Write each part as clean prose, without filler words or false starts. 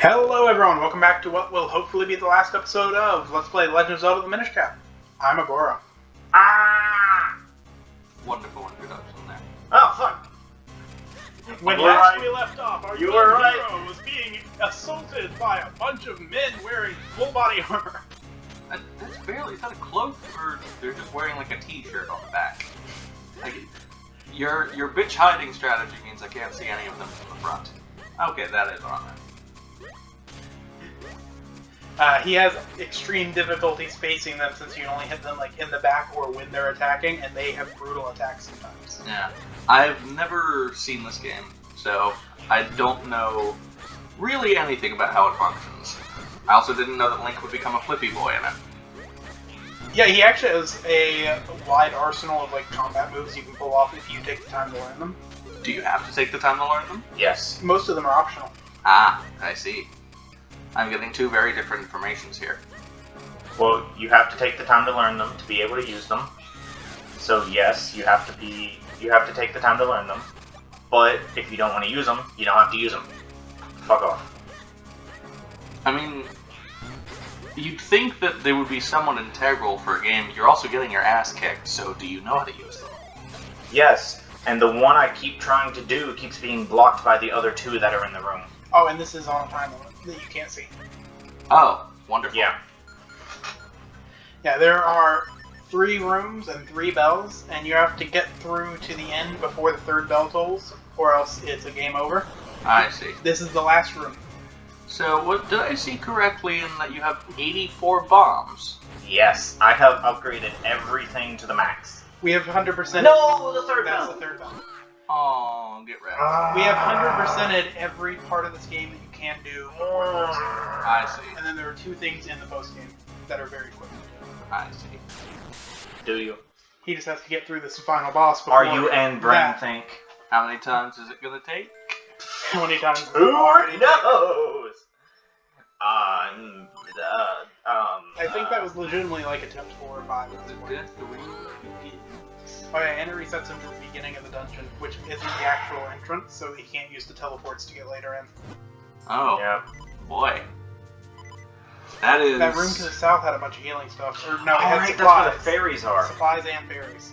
Hello everyone, welcome back to what will hopefully be the last episode of Let's Play Legend of Zelda the Minish Cap. I'm Agora. Ah! Wonderful introduction there. Oh, fuck! When You were last right. we left off, our You good were right. hero was being assaulted by a bunch of men wearing full body armor. That's barely, is that a cloak, or they're just wearing like a t-shirt on the back? Like, your bitch hiding strategy means I can't see any of them from the front. Okay, that is on there. He has extreme difficulties facing them since you can only hit them like in the back or when they're attacking, and they have brutal attacks sometimes. Yeah. I've never seen this game, so I don't know really anything about how it functions. I also didn't know that Link would become a flippy boy in it. Yeah, he actually has a wide arsenal of like combat moves you can pull off if you take the time to learn them. Do you have to take the time to learn them? Yes. Most of them are optional. Ah, I see. I'm getting two very different informations here. Well, you have to take the time to learn them to be able to use them. So yes, you have to take the time to learn them. But if you don't want to use them, you don't have to use them. Fuck off. I mean, you'd think that they would be somewhat integral for a game. You're also getting your ass kicked, so do you know how to use them? Yes, and the one I keep trying to do keeps being blocked by the other two that are in the room. Oh, and this is on a time limit that you can't see. Oh, wonderful. Yeah. Yeah, there are 3 rooms and 3 bells, and you have to get through to the end before the 3rd bell tolls, or else it's a game over. I see. This is the last room. So, what did I see correctly in that you have 84 bombs? Yes, I have upgraded everything to the max. We have 100%. No, the third That's bell. the 3rd bell. Oh, get ready. We have 100%ed every part of this game that you can do before the post game. I see. And then there are 2 things in the post game that are very quick. I see. Do you? He just has to get through this final boss before Are you and Brain that. think? How many times is it gonna take? How many times? Who knows? I think that was legitimately like attempt 4 or 5 at this point. Oh yeah, and it resets him to the beginning of the dungeon, which isn't the actual entrance, so he can't use the teleports to get later in. Oh, Yeah. boy. That is... That room to the south had a bunch of healing stuff. Or no, it had Alright, supplies. that's where the fairies are. Supplies and berries.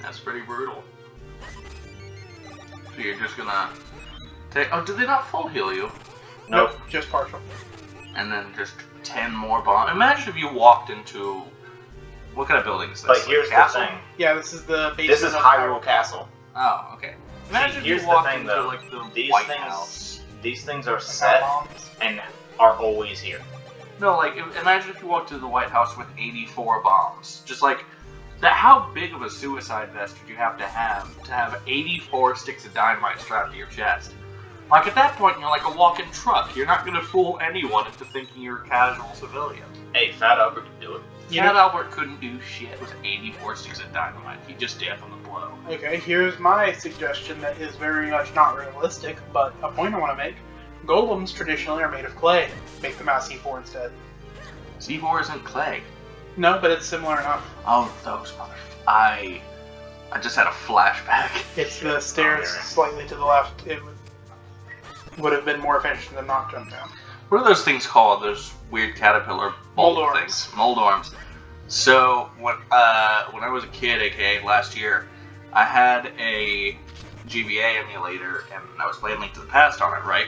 That's pretty brutal. So you're just gonna take... Oh, did they not full heal you? Nope. Just partial. And then just 10 more bombs. Imagine if you walked into... What kind of building is this? But Like here's a the castle? thing. Yeah, this is the basement This is of Hyrule Castle. Oh, okay. Imagine here's if the you walked thing, into though. like the These White things- House. These things are And set bombs. and are always here. No, like, imagine if you walked into the White House with 84 bombs. Just like, that. How big of a suicide vest would you have 84 sticks of dynamite strapped to your chest? Like, at that point, you're like a walking truck. You're not gonna fool anyone into thinking you're a casual civilian. Hey, Fat Albert can do it. You Fat know- Albert couldn't do shit with 84 sticks of dynamite. He'd just stand on the blow. Okay, here's my suggestion that is very much not realistic, but a point I want to make. Golems traditionally are made of clay. Make them out of C4 instead. C4 isn't clay. No, but it's similar enough. Oh, those motherfuckers. I just had a flashback. It's the stairs Oh, yeah. slightly to the left. It would have been more efficient than not jump down. What are those things called? Those weird caterpillar bolt Moldorms. things. Moldorms. So when I was a kid, aka last year, I had a GBA emulator, and I was playing Link to the Past on it, right?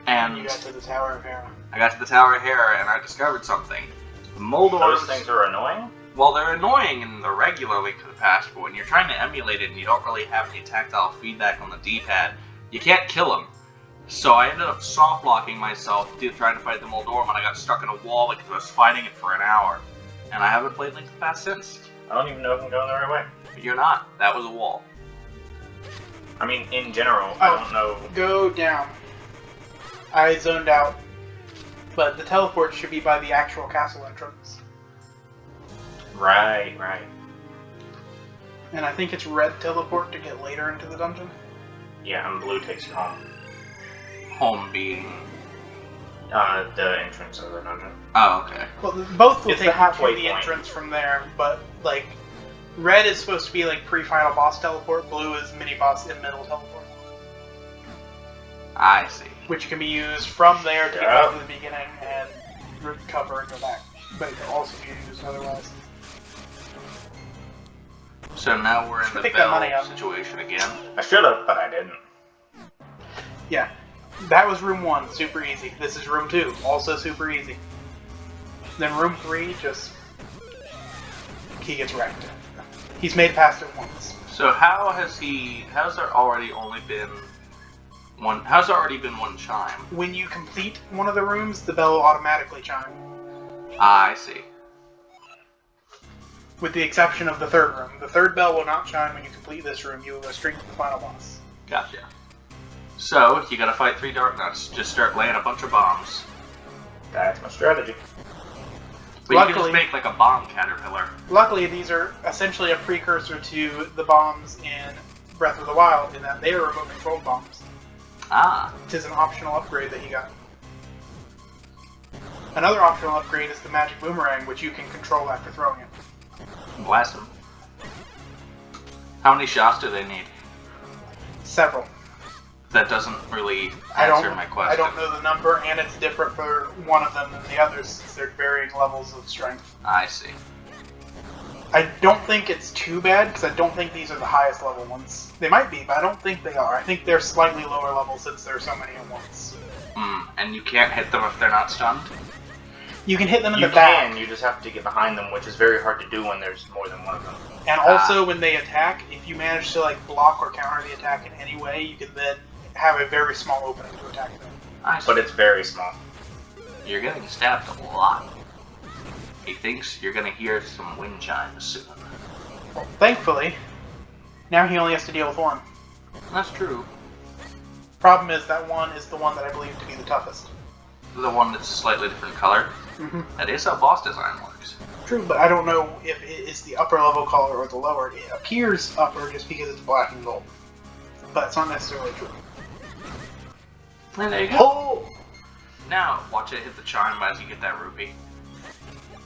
And You got to the Tower of Hera. I got to the Tower of Hera, and I discovered something. The Moldorms. Those things are annoying. Well, they're annoying in the regular Link to the Past, but when you're trying to emulate it and you don't really have any tactile feedback on the D-pad, you can't kill them. So I ended up soft blocking myself trying to fight the Moldorm, and I got stuck in a wall because I was fighting it for an hour. And I haven't played Link to the Past since. I don't even know if I'm going the right way. But you're not. That was a wall. I mean, in general, I don't know. Go down. I zoned out. But the teleport should be by the actual castle entrance. Right. And I think it's red teleport to get later into the dungeon. Yeah, and blue takes you home. Home being... The entrance of the dungeon. Oh, okay. Well, both will It's take the you to halfway the point. entrance from there, but, like, red is supposed to be, like, pre-final boss teleport, blue is mini-boss and middle teleport. I see. which can be used from there to get back to the beginning and recover and go back. But it can also be used otherwise. So now we're in the Pick that money bell up. situation again. I should have, but I didn't. Yeah, that was room 1, super easy. This is room 2, also super easy. Then room 3, just... he gets wrecked. He's made past it once. So how's there already been one chime? When you complete one of the rooms, the bell will automatically chime. I see. With the exception of the third room. The third bell will not chime when you complete this room. You will go straight to the final boss. Gotcha. So, you gotta fight 3 Dark Nuts. Just start laying a bunch of bombs. That's my strategy. But you can just make like a bomb caterpillar. Luckily, these are essentially a precursor to the bombs in Breath of the Wild, in that they are remote controlled bombs. Ah. It is an optional upgrade that you got. Another optional upgrade is the magic boomerang, which you can control after throwing it. Blast them. How many shots do they need? Several. That doesn't really answer my question. I don't know the number, and it's different for one of them than the others, since they're varying levels of strength. I see. I don't think it's too bad, because I don't think these are the highest level ones. They might be, but I don't think they are. I think they're slightly lower level since there are so many at once. And you can't hit them if they're not stunned? You can hit them in You the back. can, you just have to get behind them, which is very hard to do when there's more than one of them. And also, when they attack, if you manage to like block or counter the attack in any way, you can then have a very small opening to attack them. I see. But it's very small. You're getting stabbed a lot. He thinks you're gonna hear some wind chimes soon. Well, thankfully, now he only has to deal with one. That's true. Problem is, that one is the one that I believe to be the toughest. The one that's a slightly different color. Mm-hmm. That is how boss design works. True, but I don't know if it is the upper level color or the lower. It appears upper just because it's black and gold. But it's not necessarily true. And there you go. Oh! Now, watch it hit the chime as you get that rupee.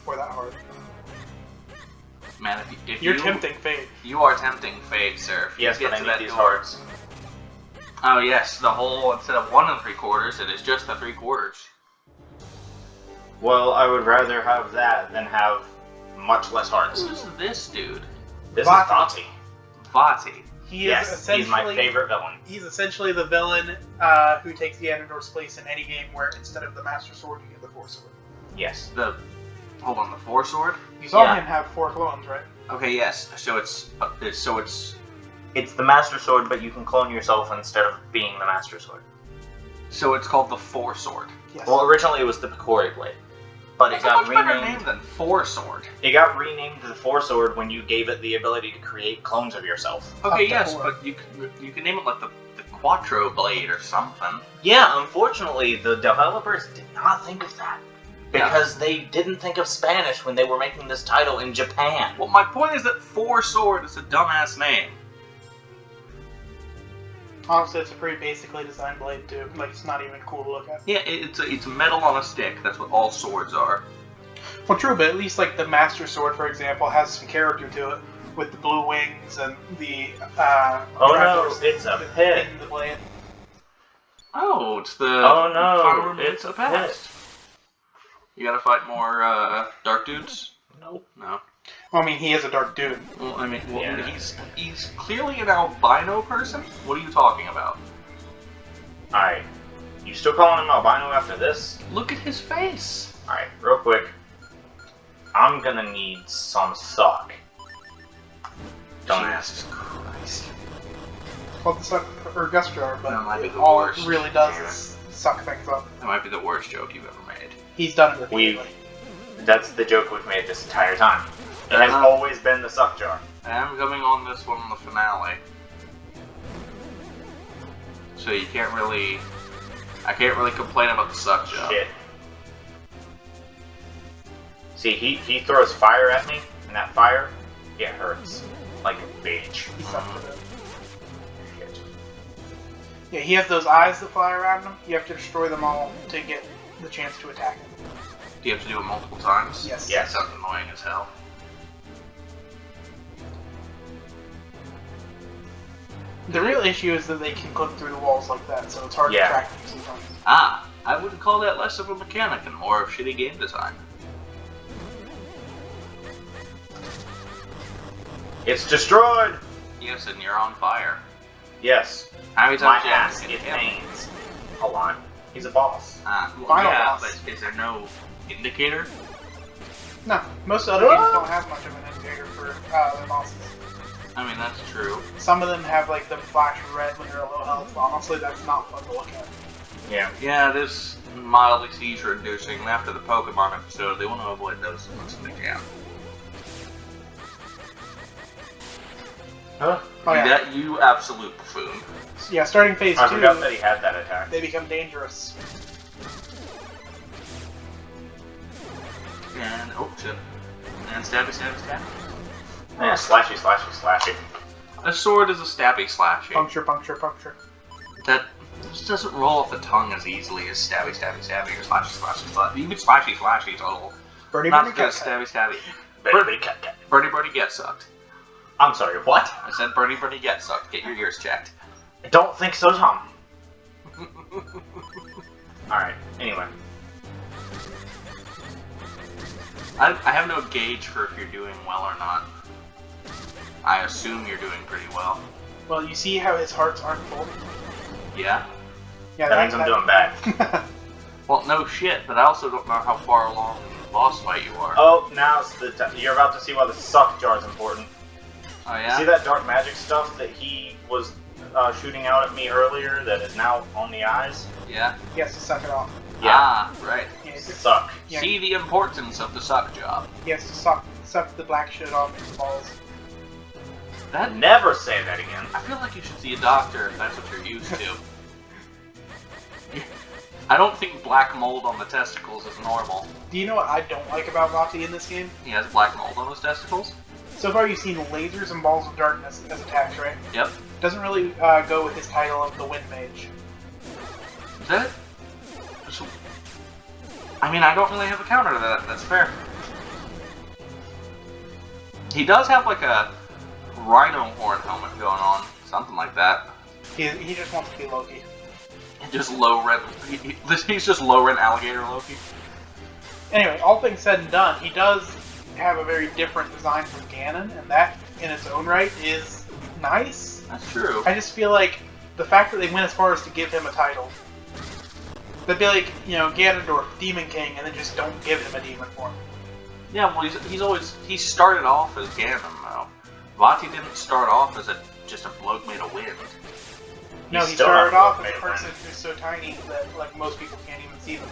Or that hard. Man, if You're you... tempting fate. You are tempting fate, sir. If you Yes, get but I to need that these door- hearts. Oh yes, the whole, instead of 1 3/4, it is just the 3/4. Well, I would rather have that than have much less hearts. Who's this dude? This Vati. is Vati. Vati. He is Yes, essentially he's my favorite villain. He's essentially the villain who takes the Ganondorf's place in any game where instead of the Master Sword, you get the Force Sword. Yes. Hold on, the 4 sword? You saw Yeah. him have 4 clones, right? Okay, yes. So it's It's the Master Sword, but you can clone yourself instead of being the Master Sword. called the 4 sword. Yes. Well, originally it was the Picori Blade, but it That's a got much better renamed. name than 4 sword. It got renamed the 4 Sword when you gave it the ability to create clones of yourself. Okay, Up to yes, 4. but you can name it like the Quattro Blade or something. Yeah, unfortunately, the developers did not think of that. Because they didn't think of Spanish when they were making this title in Japan. Well, my point is that 4 sword is a dumbass name. Honestly, it's a pretty basically designed blade, too. Like, it's not even cool to look at. Yeah, it's metal on a stick. That's what all swords are. Well, true, but at least, like, the Master Sword, for example, has some character to it. With the blue wings and the, Oh no, it's a pit. in the blade. Oh, it's the Oh no, Final Remnants it's of a the past. You gotta fight more dark dudes? Nope. No. Well, I mean, he is a dark dude. Well, I mean, Yeah. he's clearly an albino person. What are you talking about? Alright. You still calling him albino after this? Look at his face. Alright, real quick. I'm gonna need some suck. Dumbass. Jesus Christ. It's called the Suck or Gust Jar, but That might be the all worst. it really does Damn it. is suck things up. That might be the worst joke you've ever made. He's done it repeatedly. That's the joke we've made this entire time. It has always been the suck jar. I am coming on this one in the finale. So you can't really... I can't really complain about the suck job. Shit. See, he throws fire at me, and that fire, it hurts. Like a bitch. He sucked it up. Shit. Yeah, he has those eyes that fly around him. You have to destroy them all to get the chance to attack him. Do you have to do it multiple times? Yes. That sounds annoying as hell. The real issue is that they can clip through the walls like that, so it's hard to track them sometimes. Ah, I wouldn't call that less of a mechanic and more of shitty game design. It's destroyed! Yes, and you're on fire. Yes. How many My times do you have ass, to it get him? pains. A lot. He's a boss. Well, Final yeah, boss. but is there no indicator? No, most other games don't have much of an indicator for their bosses. I mean, that's true. Some of them have like them flash red when they're at low health, but honestly that's not fun to look at. Yeah. Yeah, this mildly seizure-inducing. After the Pokemon episode, they want to avoid those as much as they can. Huh? Oh yeah. That you absolute buffoon. Yeah, starting phase I 2, forgot that he had that attack. they become dangerous. And oh shit. And stabby, stabby, stabby. Yeah, slashy, slashy, slashy. A sword is a stabby slashy. Puncture, puncture, puncture. That just doesn't roll off the tongue as easily as stabby, stabby, stabby, or slashy, slashy, slashy. Even slashy, slashy total. Birdie, Not birdie, just cut, stabby, stabby. Birdie, cat, cat. Birdie, birdie, get sucked. I'm sorry, what? I said birdie, birdie, get sucked. Get your ears checked. I don't think so, Tom. Alright, anyway. I have no gauge for if you're doing well or not. I assume you're doing pretty well. Well, you see how his hearts aren't full? Yeah? Yeah, That means I'm doing bad. Well, no shit, but I also don't know how far along in the boss fight you are. Oh, now's the you're about to see why the suck jar is important. Oh, yeah? See that dark magic stuff that he was shooting out at me earlier that is now on the eyes? Yeah? He has to suck it off. Yeah. Ah, right. Yeah, Suck. yeah. See the importance of the suck job. He has to suck the black shit off his balls. That Never say that again. I feel like you should see a doctor if that's what you're used to. I don't think black mold on the testicles is normal. Do you know what I don't like about Vati in this game? He has black mold on his testicles? So far you've seen lasers and balls of darkness as attacks, right? Yep. Doesn't really go with his title of the Wind Mage. Is that it? So, I mean, I don't really have a counter to that. That's fair. He does have like a rhino horn helmet going on. Something like that. He just wants to be Loki. Just low rent. He's just low rent alligator Loki. Anyway, all things said and done, he does have a very different design from Ganon, and that, in its own right, is nice. That's true. I just feel like the fact that they went as far as to give him a title. They'd be like, you know, Ganondorf, Demon King, and then just don't give him a demon form. Yeah, well, he started off as Ganon, though. Vati didn't start off as just a bloke made of wind. No, he still started not off as made a of person wind. who's so tiny that, like, most people can't even see them.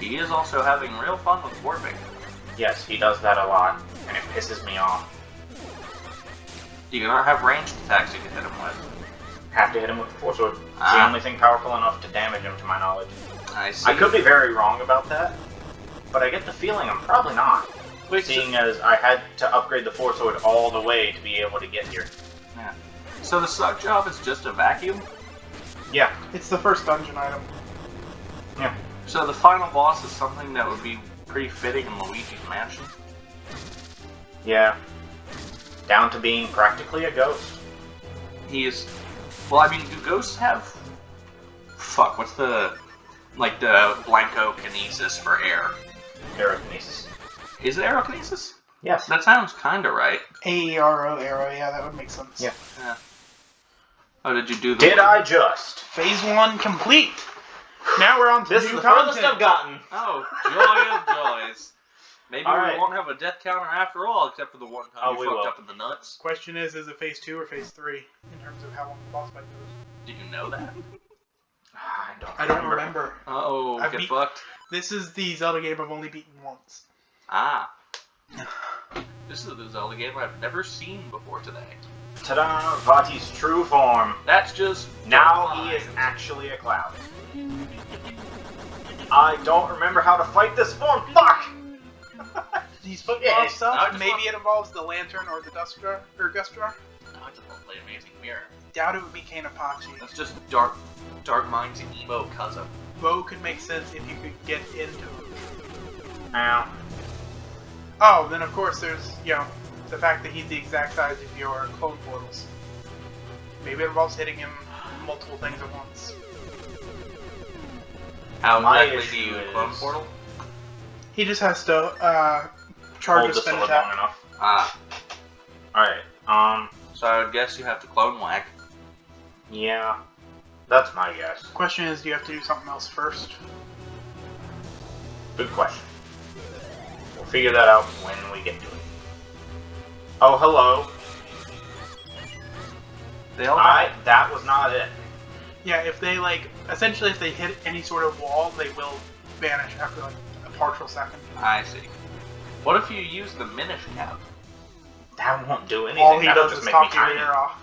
He is also having real fun with warping. Yes, he does that a lot, and it pisses me off. You cannot have ranged attacks you can hit him with. Have to hit him with the Force Sword. It's the Ah. only thing powerful enough to damage him, to my knowledge. I see. I could be very wrong about that, but I get the feeling I'm probably not. Wait, Seeing as I had to upgrade the Force Sword all the way to be able to get here. yeah. So the suck job is just a vacuum? Yeah, It's the first dungeon item. yeah. So the final boss is something that would be pretty fitting in Luigi's Mansion? Yeah. Down to being practically a ghost. He is... Well, I mean, do ghosts have... Fuck, what's the... Like the Blanco-kinesis for air? Pyrokinesis. Is it aerokinesis? Yes. That sounds kinda right. AERO arrow, yeah, that would make sense. Yeah. Yeah. Oh, did you do the... Did I just? Phase 1 complete! Now we're on to This is new the furthest content. I've gotten. Oh, joy of joys. Maybe All we right. won't have a death counter after all, except for the one time Oh, you we fucked will. up in the nuts. Question is it phase 2 or phase 3 in terms of how long the boss fight goes? Did you know that? I don't remember. Uh-oh, I've get beat- fucked. This is the Zelda game I've only beaten once. Ah. This is the Zelda game I've never seen before today. Ta-da! Vati's true form. That's just... Now he is actually a cloud. I don't remember how to fight this form. Fuck! These foot Yeah, boss stuff, I just maybe want- it involves the lantern or the dust jar, or gust jar. I just want to play Amazing Mirror. Doubt it would be Kanapachi. That's just Dark Mind's emo cousin. Bo could make sense if you could get into it. Ow. Oh, then of course there's, you know, the fact that he's the exact size of your clone portals. Maybe it involves hitting him multiple things at once. How My exactly do you issue clone is- portal? He just has to charge Hold a the spin sword attack. long enough. Ah, Alright, so I would guess you have to clone whack. yeah. That's my guess. Question is, do you have to do something else first? Good question. We'll figure that out when we get to it. Oh, hello. They all That was not it. Yeah, if they essentially if they hit any sort of wall, they will vanish after like a partial second. I see. What if you use the Minish cap? That won't do anything. All he That'll does just is make me top your tiny. ear off.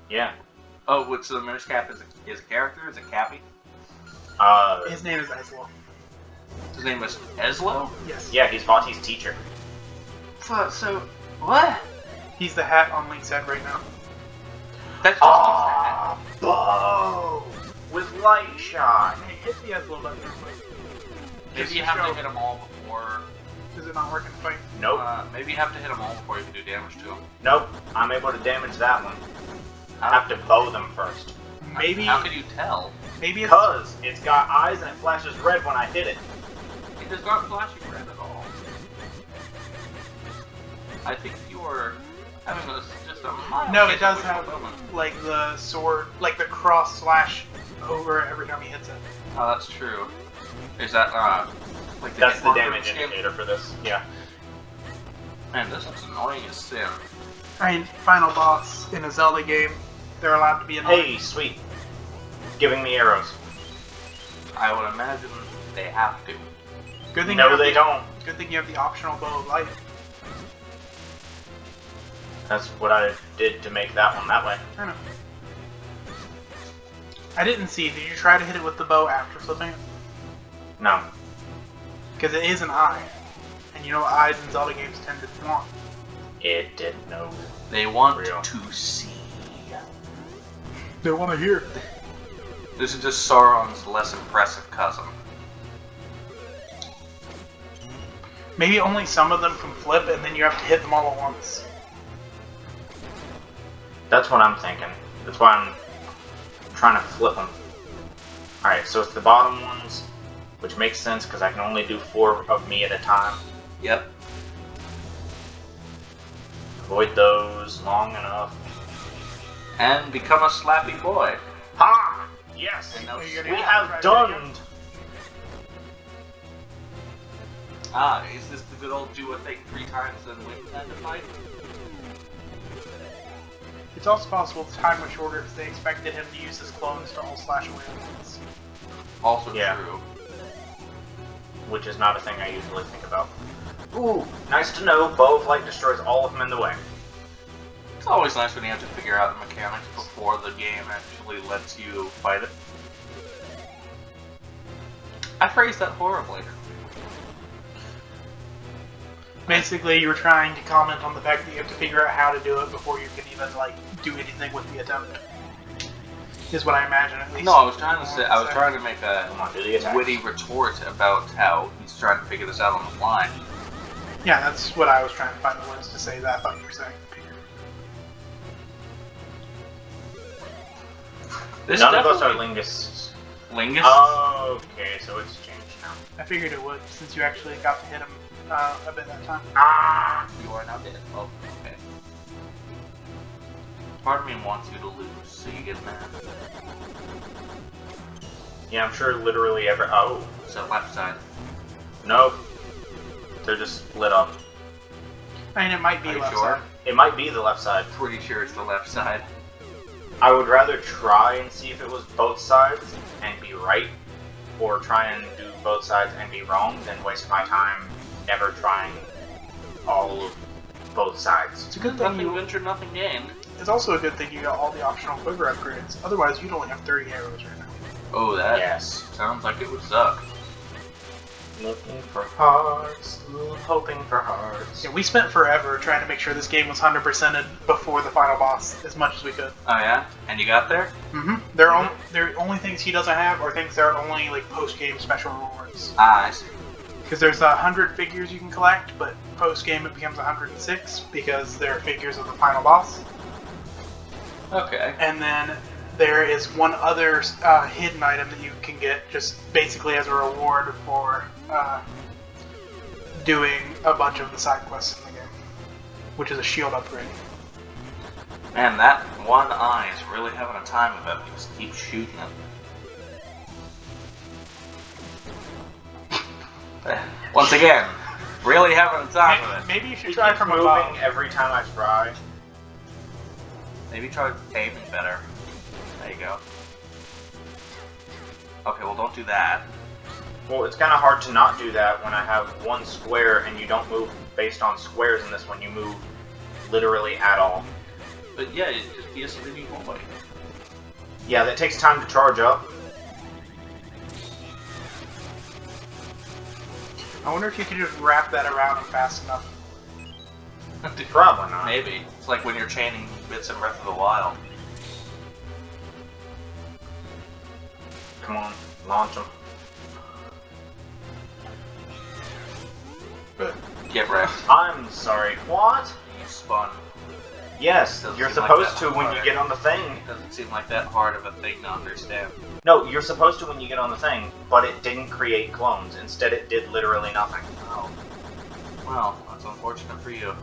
Yeah. Oh, which the Minish cap is a character? Is it Cappy? His name is Ezlo. His name is Ezlo? Yes. Yeah, he's Vati's teacher. So what? He's the hat on Link's head right now. That's just Ah, bow with light shot. Hey, hit the Ezlo button real quick. maybe you have to hit them all before. Does it not work in the fight? Nope. Maybe you have to hit them all before you can do damage to them. Nope. I'm able to damage that one. I have to bow them first. Maybe. How can you tell? Maybe it's. Because it's got eyes and it flashes red when I hit it. It does not flash you red at all. I think you're having just a mild No, it case does of have wishful fulfillment. like the sword, like the cross slash over every time he hits it. Oh, that's true. Is that like the That's hit the marker damage scheme? indicator for this. Yeah. Man, this is annoying as sin. I mean, final boss in a Zelda game, they're allowed to be annoying. Hey, sweet. Giving me arrows. I would imagine they have to. Good thing you No, have they the, don't. Good thing you have the optional bow of light. That's what I did to make that one that way. I know. I didn't see. Did you try to hit it with the bow after flipping it? No. Because it is an eye, and you know what eyes in Zelda games tend to want. It didn't know. They want Real. to see. They want to hear. This is just Sauron's less impressive cousin. Maybe only some of them can flip, and then you have to hit them all at once. That's what I'm thinking. That's why I'm trying to flip them. Alright, so it's the bottom ones, which makes sense because I can only do 4 of me at a time. Yep. Avoid those long enough. And become a slappy boy. Ha! Yes! And now Are you gonna We try have to hit done! him? Ah, is this the good old do a thing 3 times and win kind of fight? It's also possible the time was shorter because they expected him to use his clones to all slash away at once. Also Yeah. true. Which is not a thing I usually think about. Ooh, nice to know. Bow of Light destroys all of them in the way. It's always nice when you have to figure out the mechanics before the game actually lets you fight it. I phrased that horribly. Basically, you were trying to comment on the fact that you have to figure out how to do it before you can even do anything with the attempt. Is what I imagine, at least. No, I was trying to make a Come on, do the attack. witty retort about how he's trying to figure this out on the fly. Yeah, that's what I was trying to find the words to say that I thought you were saying. This None of us are definitely- Lingus. Lingus? Okay, so it's changed now. I figured it would, since you actually got to hit him a bit that time. Ah! You are now dead. Oh, okay. Part of me wants you to lose, so you get mad. Yeah, I'm sure literally every. Oh. So left side. Nope. They're just split up. I mean, it might be Are you left sure? side. It might be the left side. Pretty sure it's the left side. I would rather try and see if it was both sides and be right, or try and do both sides and be wrong, than waste my time never trying all of both sides. It's a good thing Nothing you. ventured, nothing gained. It's also a good thing you got all the optional quiver upgrades. Otherwise, you'd only have 30 arrows right now. Oh, that Yes. sounds like it would suck. Looking for hearts, hoping for hearts. Yeah, we spent forever trying to make sure this game was 100%ed before the final boss, as much as we could. Oh yeah? And you got there? Mm-hmm. The only things he doesn't have are things that are only post-game special rewards. Ah, I see. Because there's 100 figures you can collect, but post-game it becomes 106 because they're figures of the final boss. Okay. And then there is one other hidden item that you can get just basically as a reward for doing a bunch of the side quests in the game, which is a shield upgrade. Man, that one eye is really having a time of it. Just keep shooting it. Once again, really having a time of it. Maybe you should He try keeps from moving above. every time I try. Maybe try aiming better. There you go. Okay, well don't do that. Well, it's kind of hard to not do that when I have one square and you don't move based on squares in this one. You move literally at all. But yeah, it's just be a sleeping boy. Yeah, that takes time to charge up. I wonder if you could just wrap that around him fast enough. Probably not. Maybe. It's like when you're chaining bits in Breath of the Wild. Come on, launch them. Get wrecked. I'm sorry, what? You spun. Yes, Doesn't you're seem like supposed that to when you hard. get on the thing. It doesn't seem like that hard of a thing to understand. No, you're supposed to when you get on the thing, but it didn't create clones. Instead, it did literally nothing. Oh. Well, that's unfortunate for you.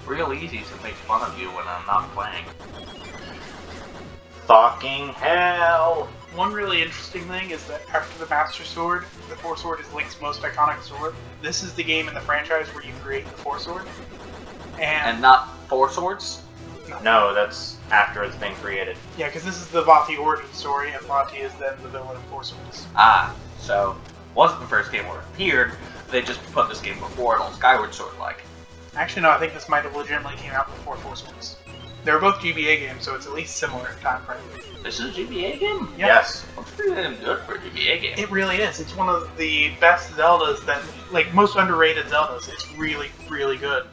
Real easy to make fun of you when I'm not playing. Fucking hell! One really interesting thing is that after the Master Sword, the Four Sword is Link's most iconic sword. This is the game in the franchise where you create the Four Sword. And not four swords? No, that's after it's been created. Yeah, because this is the Vati origin story, and Vati is then the villain of Four Swords. Ah, so wasn't the first game where it appeared, they just put this game before it, all Skyward Sword-like. Actually, no, I think this might have legitimately came out before Four Swords. They were both GBA games, so it's at least similar time frame. This is a GBA game? Yeah. Yes. Looks pretty damn good for a GBA game. It really is. It's one of the best Zeldas that, like, most underrated Zeldas. It's really, really good.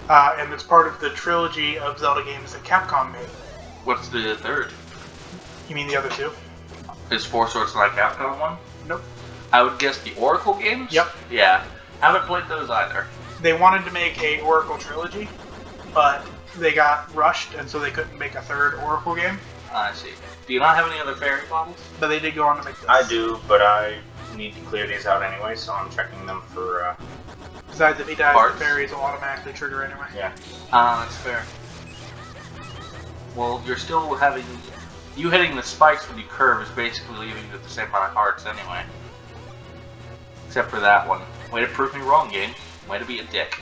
And it's part of the trilogy of Zelda games that Capcom made. What's the third? You mean the other two? Is Four Swords like Capcom one? Nope. I would guess the Oracle games? Yep. Yeah. Haven't played those either. They wanted to make a Oracle trilogy, but they got rushed, and so they couldn't make a third Oracle game. I see. Do you not have any other fairy bottles? But they did go on to make this. I do, but I need to clear these out anyway, so I'm checking them for, Besides, if he dies, Parts. the fairies will automatically trigger anyway. yeah. That's fair. Well, you're still having... You hitting the spikes when you curve is basically leaving you with the same amount of hearts anyway. Except for that one. Way to prove me wrong, game. Way to be a dick.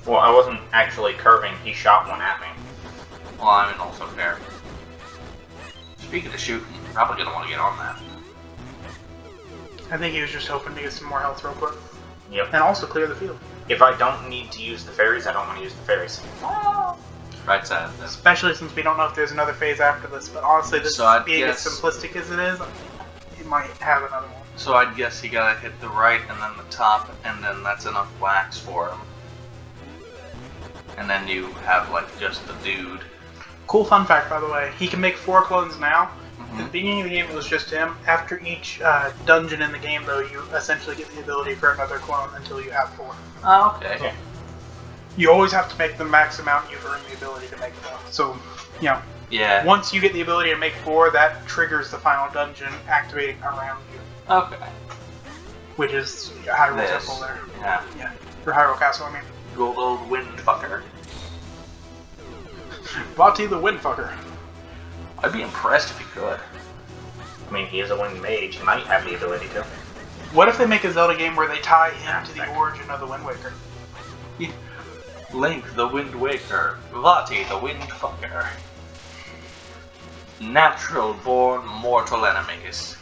Well, I wasn't actually curving, he shot one at me. Well, I mean, also fair. Speaking of shooting, you're probably gonna want to get on that. I think he was just hoping to get some more health real quick. Yep. And also clear the field. If I don't need to use the fairies, I don't want to use the fairies. Right side of this. Especially since we don't know if there's another phase after this, but honestly, this So I'd being guess- as simplistic as it is, it might have another one. So I'd guess you gotta hit the right and then the top, and then that's enough wax for him. And then you have, like, just the dude. Cool fun fact, by the way, he can make 4 clones now. Mm-hmm. At the beginning of the game, it was just him. After each dungeon in the game, though, you essentially get the ability for another clone until you have 4. Oh, okay. Yeah. You always have to make the max amount you've earned the ability to make, though. So, you know, Yeah. once you get the ability to make 4, that triggers the final dungeon activating around you, Okay. which is Hyrule This. Temple there. Yeah. Yeah, or Hyrule Castle, I mean. Good old wind fucker. Vati the Windfucker. I'd be impressed if he could. I mean, he is a wind mage, he might have the ability to. What if they make a Zelda game where they tie him to the origin of the Wind Waker? Link the Wind Waker. Vati the Wind Fucker. Natural born mortal enemies.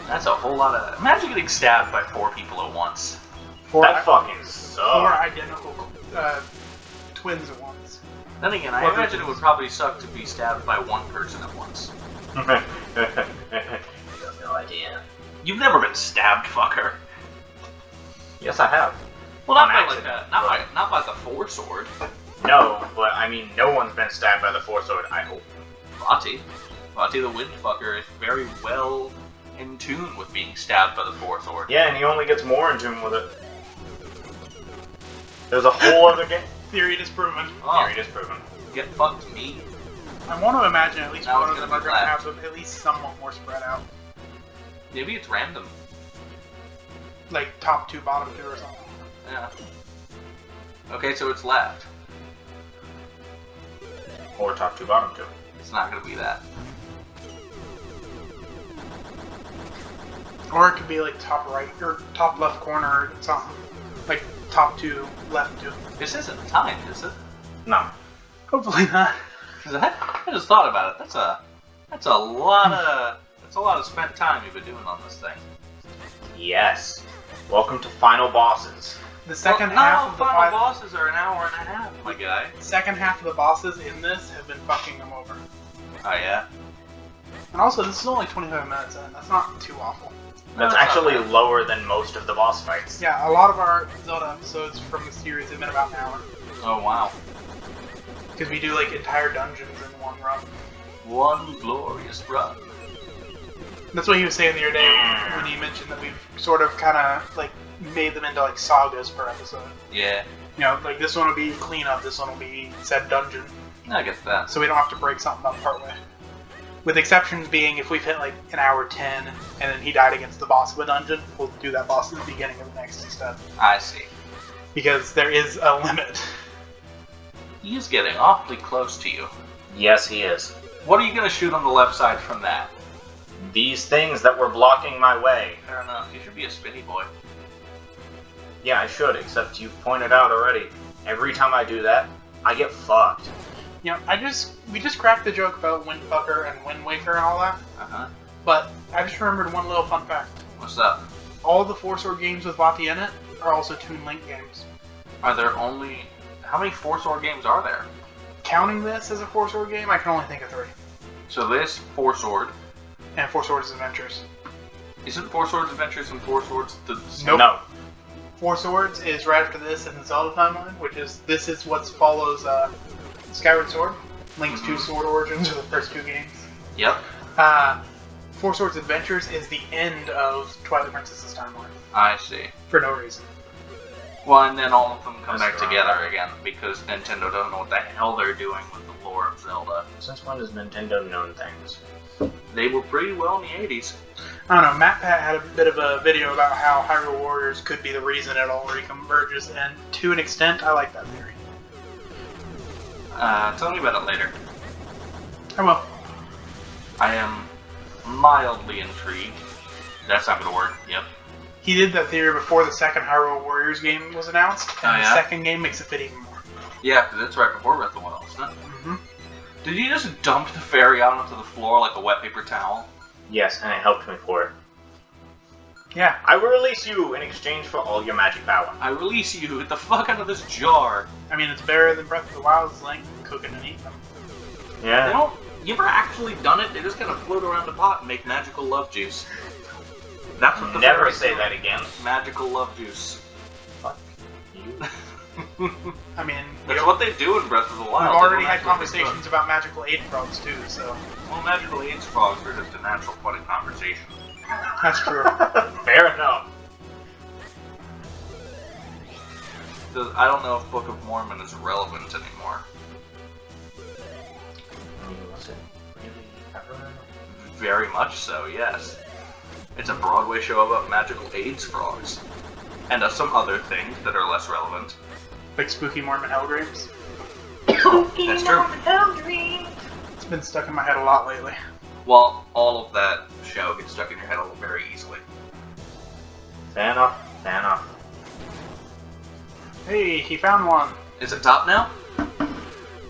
That's a whole lot of... Imagine getting stabbed by 4 people at once. That fucking 4 sucks. identical twins at once. Then again, I imagine it would probably suck to be stabbed by 1 person at once. You have no idea. You've never been stabbed, fucker. Yes, I have. Well, not On by like accident, that. Not by the 4 sword. No, but I mean, no one's been stabbed by the Four Sword, I hope. Vati the Windfucker is very well in tune with being stabbed by the Four Sword. Yeah, and he only gets more in tune with it. There's a whole other game. Theory disproven. Oh, Theory disproven. get fucked me. I want to imagine at least Now one it's of them gonna are be going to left. have them at least somewhat more spread out. Maybe it's random. Like top 2, bottom 2 or something. Yeah. Okay, so it's left. Or top 2, bottom 2. It's not gonna be that. Or it could be like top right or top left corner or something. Like top 2, left 2. This isn't timed, is it? No. Hopefully not. 'Cause I just thought about it. That's a lot of spent time you've been doing on this thing. Yes. Welcome to final bosses. The second Well, half no, of the final bosses are an hour and a half, my guy. second half of the bosses in this have been fucking them over. Oh yeah. And also, this is only 25 minutes in. That's not too awful. That's No, it's actually not bad. lower than most of the boss fights. Yeah, a lot of our Zelda episodes from the series have been about an hour. Oh wow. Because we do like entire dungeons in one run. One glorious run. That's what he was saying the other day when he mentioned that we've sort of kind of like made them into like sagas per episode. Yeah, You know, like this one will be cleanup, this one will be said dungeon. I get that. So we don't have to break something up partway. With exceptions being if we've hit like an hour 10 and then he died against the boss of a dungeon, we'll do that boss at the beginning of the next instead. I see. Because there is a limit. He is getting awfully close to you. Yes, he is. What are you gonna shoot on the left side from that? These things that were blocking my way. Fair enough. You should be a spinny boy. Yeah, I should, except you've pointed out already. Every time I do that, I get fucked. You know, we just cracked the joke about Windfucker and Wind Waker and all that, Uh-huh. but I just remembered one little fun fact. What's up? All the Four Sword games with Vati in it are also Toon Link games. Are there only... How many Four Sword games are there? Counting this as a Four Sword game, I can only think of 3. So this, Four Sword. And Four Swords Adventures. Isn't Four Swords Adventures and Four Swords the... Nope. No. Four Swords is right after this in the Zelda timeline, which is, this is what follows Skyward Sword. Link's 2 Sword Origins are the first 2 games. Yep. Four Swords Adventures is the end of Twilight Princess's timeline. I see. For no reason. Well, and then all of them come That's back wrong. together again, because Nintendo doesn't know what the hell they're doing with the lore of Zelda. Since when has Nintendo known things? They were pretty well in the 80s. I don't know, Matt Pat had a bit of a video about how Hyrule Warriors could be the reason it all reconverges, and to an extent, I like that theory. Tell me about it later. I will. I am mildly intrigued. That's not gonna work. Yep. He did that theory before the second Hyrule Warriors game was announced, and Oh, yeah? the second game makes it fit even more. Yeah, because it's right before Breath of the Wild, isn't it? Mm-hmm. Did you just dump the fairy out onto the floor like a wet paper towel? Yes, and it helped me for it. Yeah. I will release you in exchange for all your magic power. I release you! Get the fuck out of this jar! I mean, it's better than Breath of the Wild's Link cooking and eating them. They Yeah. don't... You ever actually done it? They just kind of float around a pot and make magical love juice. That's what the Never fairies say do. that again. Magical love juice. Fuck you. I mean, That's what they do in Breath of the Wild. we've They already don't had actually make conversations about magical aid frogs too, so frogs. Well, magical AIDS frogs are just a natural point of conversation. that's true. Fair enough. I don't know if Book of Mormon is relevant anymore. I mean, was it really ever? Very much so, yes. It's a Broadway show about magical AIDS frogs. And some other things that are less relevant. Like Spooky Mormon Hell Dreams. That's true. It's been stuck in my head a lot lately. Well, all of that show gets stuck in your head very easily. Fair enough. Fair enough. Hey, he found one. Is it top now?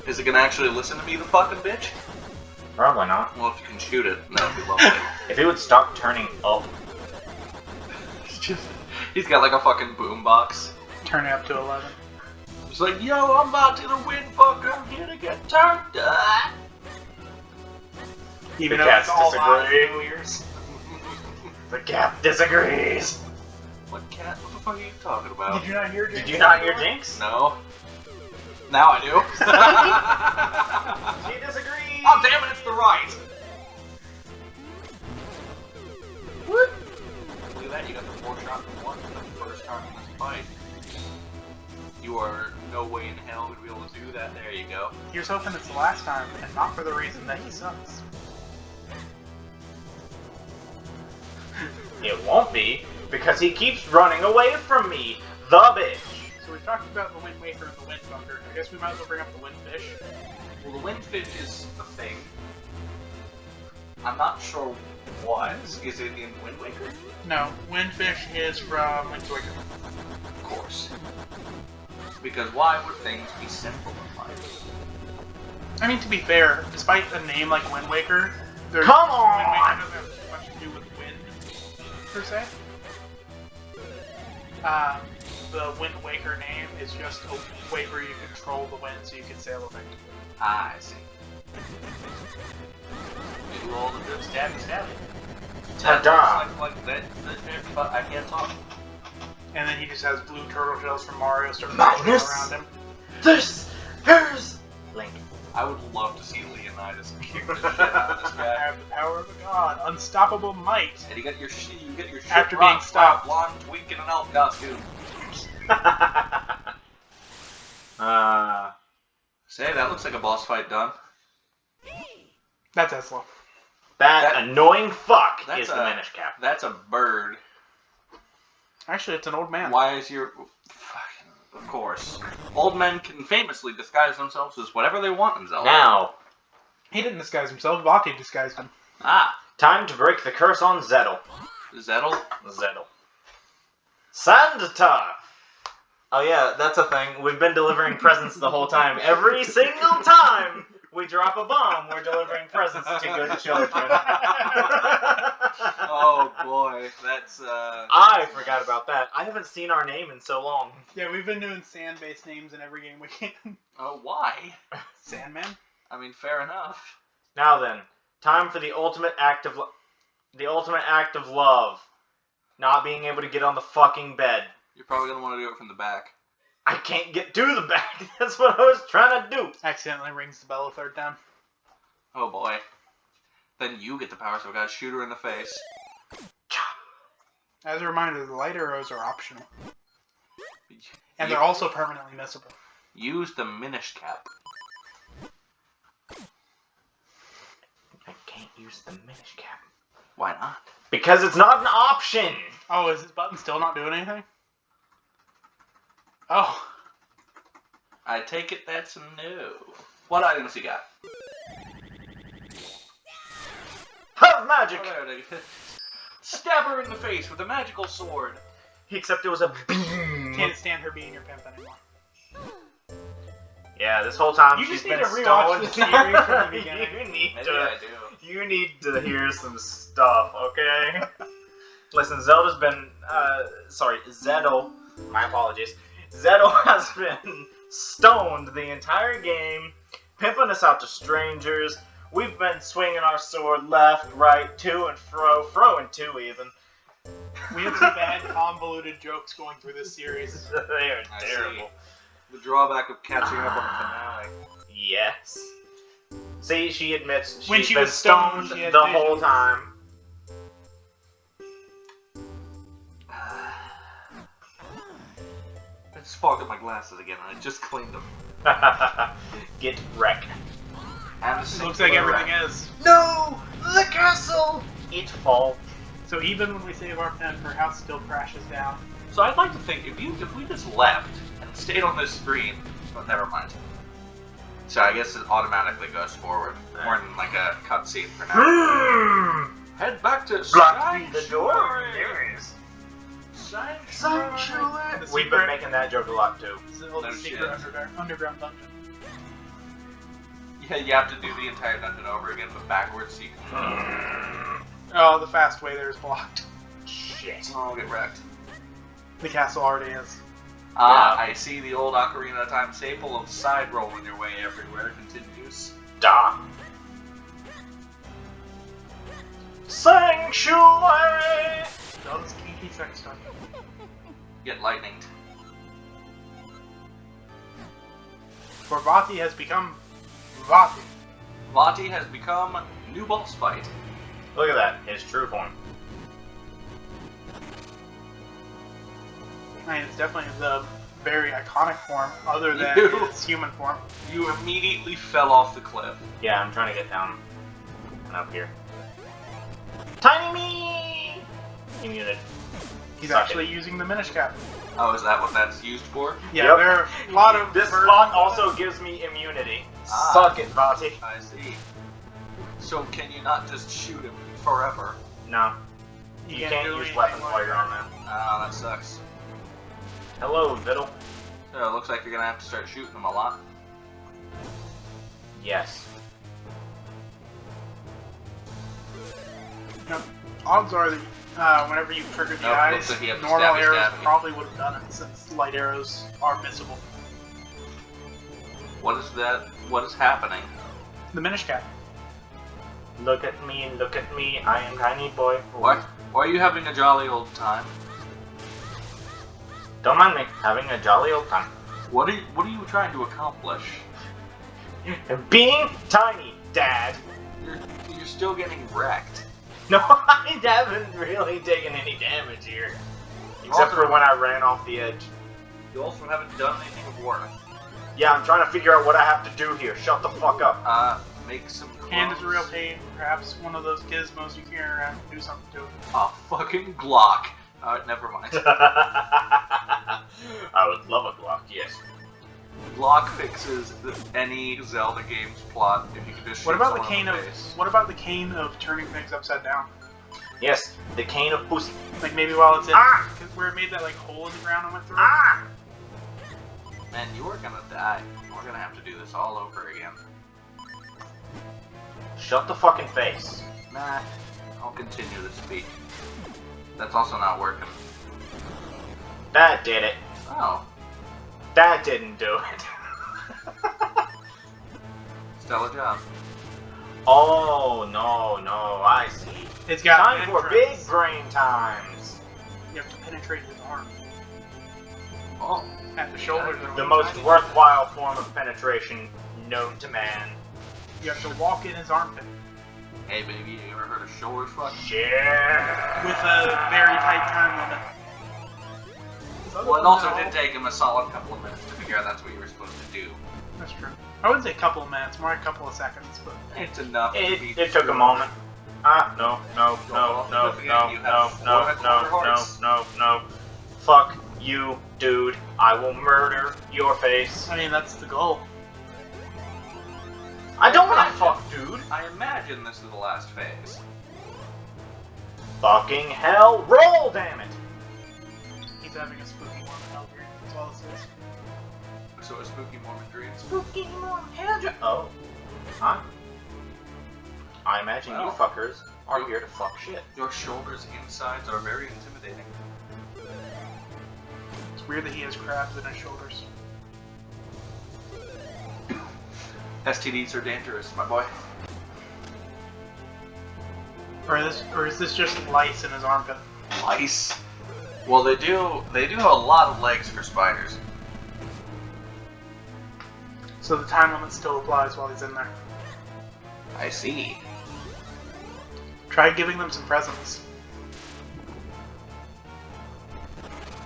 Is it gonna actually listen to me, the fucking bitch? Probably not. Well, if you can shoot it, that would be lovely. If it would stop turning up. He's got like a fucking boombox. Turn it up to 11. He's like, yo, I'm about to the Windfucker, I'm here to get turned up. Even The though it's cats all disagree. live New Year's. The cat disagrees. What cat? What the fuck are you talking about? Did you not hear Did you not hear Jinx? No. Now I do. She disagrees! Oh, damn it, it's the right! What? Look at that, you got the 4-shot and 1 for the first time in this fight. You are no way in hell would be able to do that. There you go. Here's hoping it's the last time, and not for the reason that he sucks. It won't be, because he keeps running away from me, the bitch. So we talked about the Wind Waker and the Wind Bunker. I guess we might as well bring up the Windfish. Well, the Windfish is a thing. I'm not sure what. Is it in Wind Waker? No, Windfish is from Link's Awakening. Of course. Because why would things be simple in life? I mean, to be fair, despite a name like Wind Waker, Come Wind Waker on! doesn't have too much to do with wind, per se. The Wind Waker name is just a way where you control the wind so you can sail effectively. Ah, I see. You do all the good stabby. Ta-da! Like that, but I can't talk. And then he just has blue turtle shells from Mario start Madness! floating around him. This is Link. I would love to see Leonidas kick the shit out of this I guy. have the power of a god, unstoppable might. And you get your shit After rocked being stopped. by a blonde twink in an elf costume. Say, that looks like a boss fight done. That's Tesla. That annoying fuck that's is the Minish Cap. That's a bird. Actually, it's an old man. Why is your... Fucking... Of course. Old men can famously disguise themselves as whatever they want in Zelda. Now, He didn't disguise himself, Vati disguised him. Ah. time to break the curse on Zettel. Zettel? Zettel. Santa! Oh yeah, that's a thing. We've been delivering presents the whole time. Every single time we drop a bomb, we're delivering presents to good children. Oh boy, that's I forgot about that. I haven't seen our name in so long. Yeah, we've been doing sand-based names in every game we can. Oh, why? Sandman? I mean, fair enough. Now then, time for the ultimate act of love. Not being able to get on the fucking bed. You're probably gonna want to do it from the back. I can't get to the back. That's what I was trying to do. Accidentally rings the bell a third time. Oh boy. Then you get the power, so God, shoot her in the face. As a reminder, the light arrows are optional. And they're also permanently missable. Use the Minish cap. I can't use the Minish cap. Why not? Because it's not an option! Oh, is this button still not doing anything? Oh. I take it that's a no. What items you got? Have magic! Oh, there it is. Stab her in the face with a magical sword. Except it was a beam. Can't stand her being your pimp anymore. Yeah, this whole time You she's just need been to rewatch stoned. the series from the beginning. Maybe I do. You need to hear some stuff, okay? Listen, Zelda's been, Zettel, my apologies. Zettel has been stoned the entire game, pimping us out to strangers. We've been swinging our sword left, right, to and fro and to even. We have some bad, convoluted jokes going through this series. They are I terrible. The drawback of catching up on the finale. Yes. See, she admits When she's she been was stoned, stoned she had the visions. whole time. I just fogged up my glasses again and I just cleaned them. Get wrecked. And It looks like everything is. No! The castle! It falls. So even when we save our pen, her house still crashes down. So I'd like to think if we just left and stayed on this screen, but never mind. So I guess it automatically goes forward, more than like a cutscene for now. Head back to Block the door. Sanctuary. There it is. Sanctuary. The We've secret- been making that joke a lot too. Zelda's No secret shit. underground dungeon. Yeah, you have to do the entire dungeon over again, but backwards so you can. Oh, the fast way there is blocked. Shit. I'll get wrecked. The castle already is. I see the old Ocarina of Time staple of side rolling your way everywhere continues. Da. Sanctuary! Zelda's kinky sex dungeon. Get lightninged. For Vati has become Vati. Vati has become new boss fight. Look at that, his true form. I mean, it's definitely the very iconic form, other than his human form. You immediately fell off the cliff. Yeah, I'm trying to get down and up here. Tiny me! He muted. He's Suck actually using the Minish cap. Oh, is that what that's used for? Yeah, Yep. there are a lot of... This slot also gives me immunity. Ah. Suck it, Vati. I see. So can you not just shoot him forever? No. You can't do use anything weapons like while you're on that. that. Ah, that sucks. Hello, Viddle. So it looks like you're gonna have to start shooting him a lot. Yes. No, odds are that whenever you trigger the Nope, eyes, looks like you have to normal stabby arrows stabby. probably would have done it, since light arrows are missable. What is that? What is happening? The Minish cap. Look at me, I am tiny boy. What? Why are you having a jolly old time? Don't mind me, having a jolly old time. What are you trying to accomplish? Being tiny, Dad. You're still getting wrecked. No, I haven't really taken any damage here. Except for when I ran off the edge. You also haven't done anything of worth. Yeah, I'm trying to figure out what I have to do here. Shut the fuck up. Make some clothes. Hand is a real pain. Perhaps one of those gizmos you carry around can do something to it. A fucking Glock. Never mind. I would love a Glock, yes. Glock fixes any Zelda game's plot if you can just shoot What about the someone in cane of? face. What about the cane of turning things upside down? Yes, the cane of pussy. Like maybe while it's in, Ah! where it made that like hole in the ground and went through. Ah! Man, you are gonna die. We're gonna have to do this all over again. Shut the fucking face. Nah, I'll continue the speech. That's also not working. That did it. Oh, That didn't do it. stellar job. Oh, no, I see. It's got Time for big entrance. brain times. You have to penetrate his arm Oh, at the shoulder. The most worthwhile form of penetration known to man. You have to walk in his armpit hey baby, you ever heard of shoulder fuck? Yeah. with a very tight time limit. Well, it also did take him a solid couple of minutes to figure out that's what you were supposed to do. That's true. I wouldn't say a couple of minutes, more a couple of seconds, but It's enough to be It took a moment. No. Fuck you, dude. I will murder your face. I mean that's the goal. I don't wanna fuck, dude. I imagine this is the last phase. Fucking hell. Roll, damn it. He's having a spooky Mormon hell dream. That's all this is. So a spooky Mormon dream. Spooky Mormon hell. Oh. Huh? I imagine you Well. fuckers are here to fuck shit. Your shoulders insides are very intimidating. It's weird that he has crabs in his shoulders. STDs are dangerous, my boy. Or is this just lice in his armpit? Lice. Well, they do have a lot of legs for spiders. So the time limit still applies while he's in there. I see. Try giving them some presents.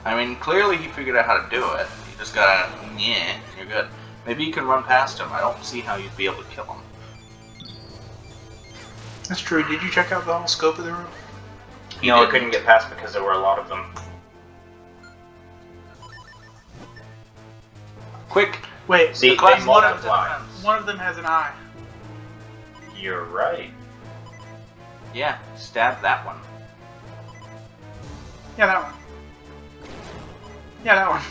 I mean, clearly he figured out how to do it. You just gotta, you're good. Maybe you can run past him. I don't see how you'd be able to kill him. That's true. Did you check out the whole scope of the room? I couldn't get past because there were a lot of them. Quick! Wait, See, Class they one multiply. one of them has an eye. You're right. Yeah, stab that one. Yeah, that one. Yeah, that one.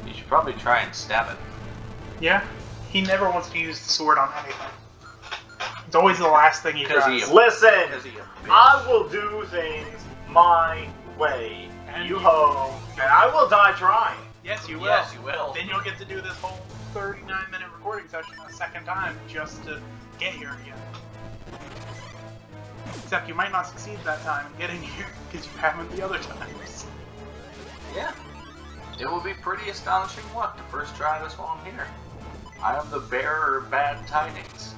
You should probably try and stab it. Yeah? He never wants to use the sword on anything. It's always the last thing he Because tries. he- Listen, Because he a bitch. I will do things my way. And You ho, and I will die trying. Yes, you will. Yes, you will. Then you'll get to do this whole 39-minute recording session a second time just to get here again. Except you might not succeed that time in getting here because you haven't the other times. Yeah. It will be pretty astonishing luck to first try this while I'm here. I am the bearer of bad tidings.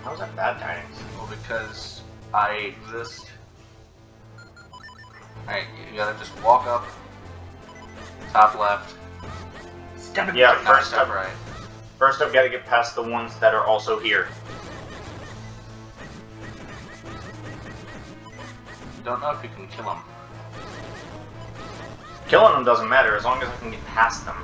How's that bad tidings? Well, because I exist. Alright, you gotta just walk up, top left. Step in Yeah, first step right. First I've got to get past the ones that are also here. Don't know if you can kill them. Killing them doesn't matter as long as I can get past them.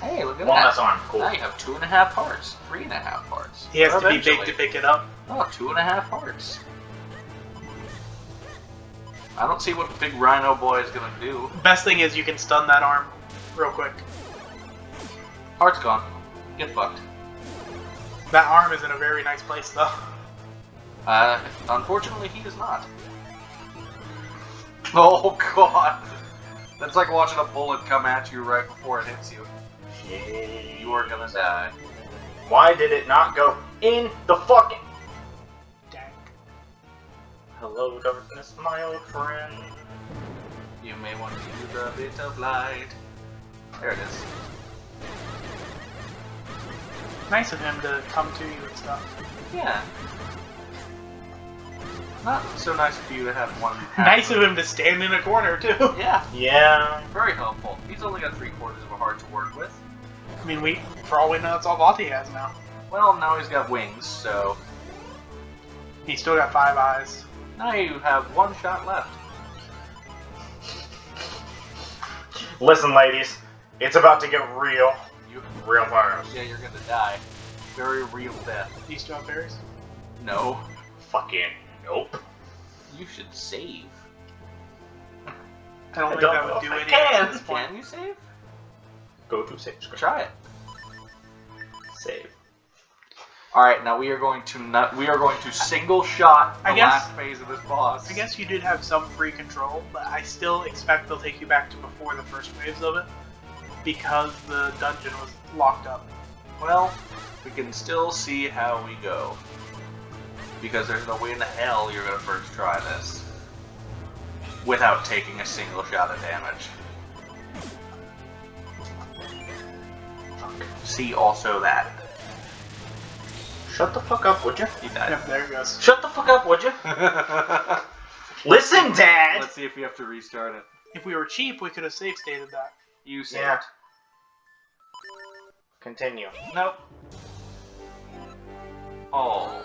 Hey, look at One that. less arm, cool. Now you have 2.5 hearts, 3.5 hearts. He has to be Eventually. big to pick it up. Oh, 2.5 hearts. I don't see what the big rhino boy is gonna do. Best thing is you can stun that arm real quick. Heart's gone. Get fucked. That arm is in a very nice place though. Unfortunately, he is not. Oh god. That's like watching a bullet come at you right before it hits you. You are gonna die. Why did it not go in the fucking... Dang. Hello, darkness, my old friend. You may want to use a bit of light. There it is. Nice of him to come to you and stuff. Yeah. Not so nice of you to have one. Nice of him to stand in a corner too. Yeah, Yeah. very helpful. He's only got 3/4 of a heart to work with. I mean, for all we know, that's all Lottie has now. Well, now he's got wings, so He's still got 5 eyes. now you have 1 shot left. Listen, ladies, it's about to get real. You, Real fast. yeah, you're gonna die. Very real death. Do you still have berries? No, Fucking nope. you should save. I don't think don't that know would if do I anything can. at this point. Can you save? Go to save screen. Try it. Save. All right, now we are going to single shot the I guess- last phase of this boss. I guess you did have some free control, but I still expect they'll take you back to before the first waves of it, because the dungeon was locked up. Well, we can still see how we go. Because there's no way in hell you're gonna first try this without taking a single shot of damage. See also that. Shut the fuck up, would you? He died. Yep, there it goes. Shut the fuck up, would you? Listen, Dad! Let's see if we have to restart it. If we were cheap, we could have save stated that. You saved. Yeah. Continue. Nope. Oh.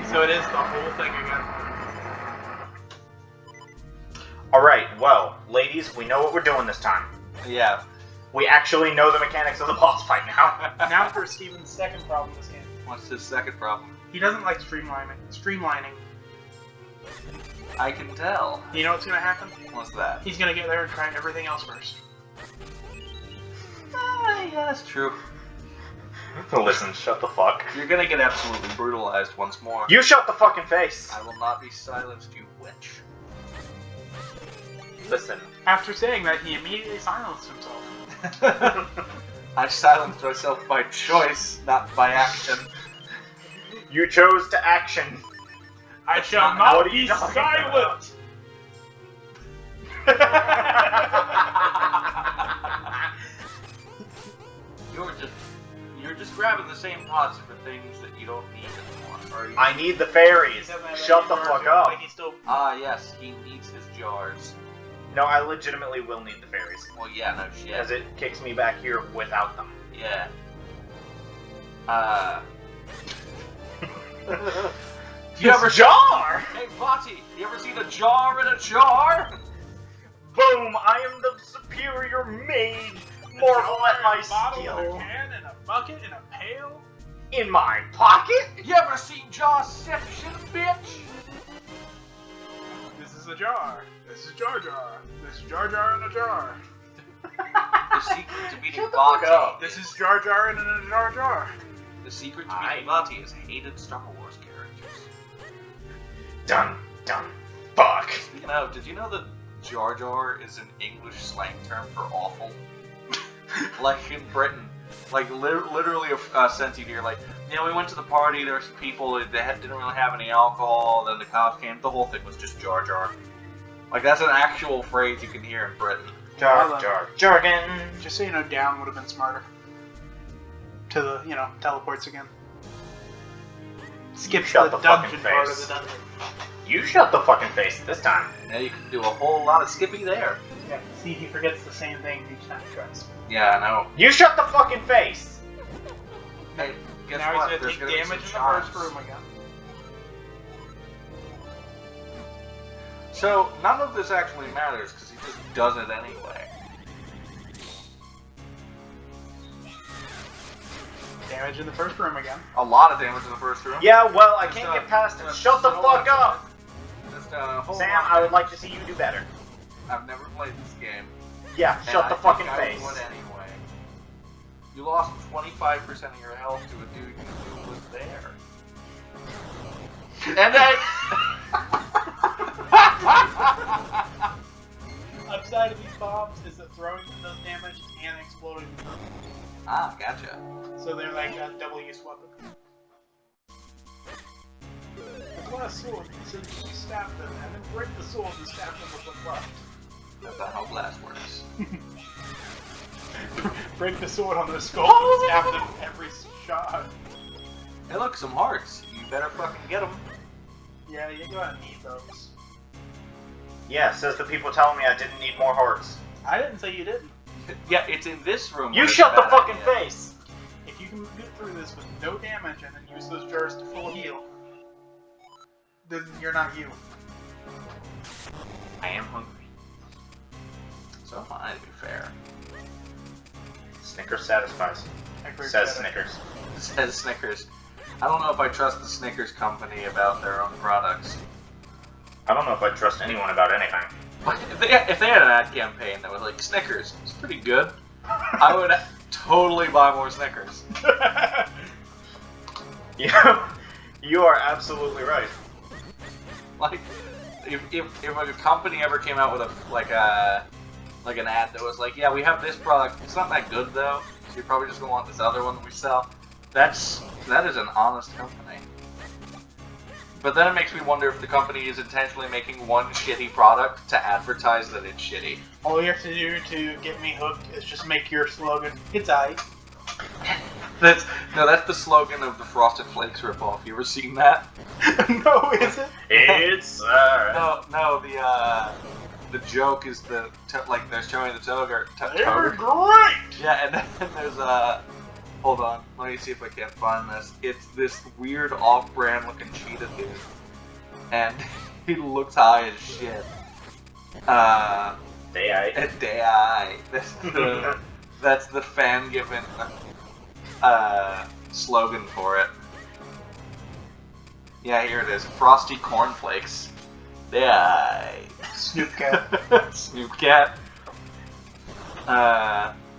So it is the whole thing again. Alright, well, ladies, we know what we're doing this time. Yeah. We actually know the mechanics of the boss fight now. Now for Steven's second problem in this game. What's his second problem? He doesn't like streamlining. I can tell. You know what's gonna happen? What's that? He's gonna get there and try everything else first. Yeah, that's true. Listen, shut the fuck. You're gonna get absolutely brutalized once more. You shut the fucking face! I will not be silenced, you witch. Listen. After saying that, he immediately silenced himself. I silenced myself by choice, not by action. You chose to action. I shall What not are be you talking silent! You're just grabbing the same pots for things that you don't need anymore. Are you? I need the fairies. Shut the fuck up. Like he's still... Ah, yes, he needs his jars. No, I legitimately will need the fairies. Well, yeah, no shit. Because it kicks me back here without them. Yeah. You ever jar? Hey, Vati, you ever seen a jar in a jar? Boom! I am the superior mage. Marvel at my bottle, a skill. can, and a bucket, and a pail. In my pocket? You ever seen Jawception, bitch? This is a jar. This is Jar Jar. This is Jar Jar in a jar. The secret to beating Shut the fuck Vati. up. This is Jar Jar in a Jar Jar. The secret to beating Vati is hated Star Wars characters. Done. Done. Fuck. Speaking of, did you know that Jar Jar is an English slang term for awful? Like in Britain, Like, literally a sentence here, like, you know, we went to the party, there were some people, didn't really have any alcohol, then the cops came, the whole thing was just Jar Jar. Like, that's an actual phrase you can hear in Britain. Jargon! Just so you know, down would have been smarter. To the, you know, teleports again. Skip shut the the dungeon fucking part of face. the dungeon. You shut the fucking face this time. Yeah, you can do a whole lot of skippy there. Yeah, see, he forgets the same thing each time he tries. Yeah, I know. You shut the fucking face! Hey, guess now what? he's There's gonna gonna take be damage in some the first charms. room again. So, none of this actually matters, because he just does it anyway. Damage in the first room again. A lot of damage in the first room. Yeah, well, I Just, can't get past it. Shut the so fuck much up! Just a whole Sam, lot. I would like to see you do better. I've never played this game. Yeah, and shut the I fucking think face. I would anyway. You lost 25% of your health to a dude who was there. And then... Upside of these bombs is that throwing them does damage and exploding them. Ah, gotcha. So they're like a double-use weapon. The glass sword, so you stab them and then break the sword and stab them with what's left. That's not how glass works. Break the sword on their skull and stab them every shot. Hey look, some hearts. You better fucking get them. Yeah, you're gonna need those. Yeah, says the people telling me I didn't need more hearts. I didn't say you didn't. Yeah, it's in this room. You where it's shut a the bad fucking idea. face! If you can get through this with no damage and then use those jars to full heal, then you're not you. I am hungry. So am I, to be fair. Snickers satisfies. I agree Says with that. Snickers. Says Snickers. I don't know if I trust the Snickers company about their own products. I don't know if I trust anyone about anything. If they had an ad campaign that was like, Snickers, it's pretty good, I would totally buy more Snickers. You are absolutely right. Like, if a company ever came out with an ad that was like, yeah, we have this product, it's not that good though, so you're probably just gonna want this other one that we sell. That is an honest company. But then it makes me wonder if the company is intentionally making one shitty product to advertise that it's shitty. All you have to do to get me hooked is just make your slogan, it's aight. That's the slogan of the Frosted Flakes ripoff. You ever seen that? No, is it? It's alright. No. The joke is they're showing the Toger. They're great! Yeah, and then there's hold on, let me see if I can find this. It's this weird off-brand looking cheetah dude, and he looks high as shit. Day That's the fan-given slogan for it. Yeah, here it is. Frosty Cornflakes. Snoop Cat. Snoop Cat.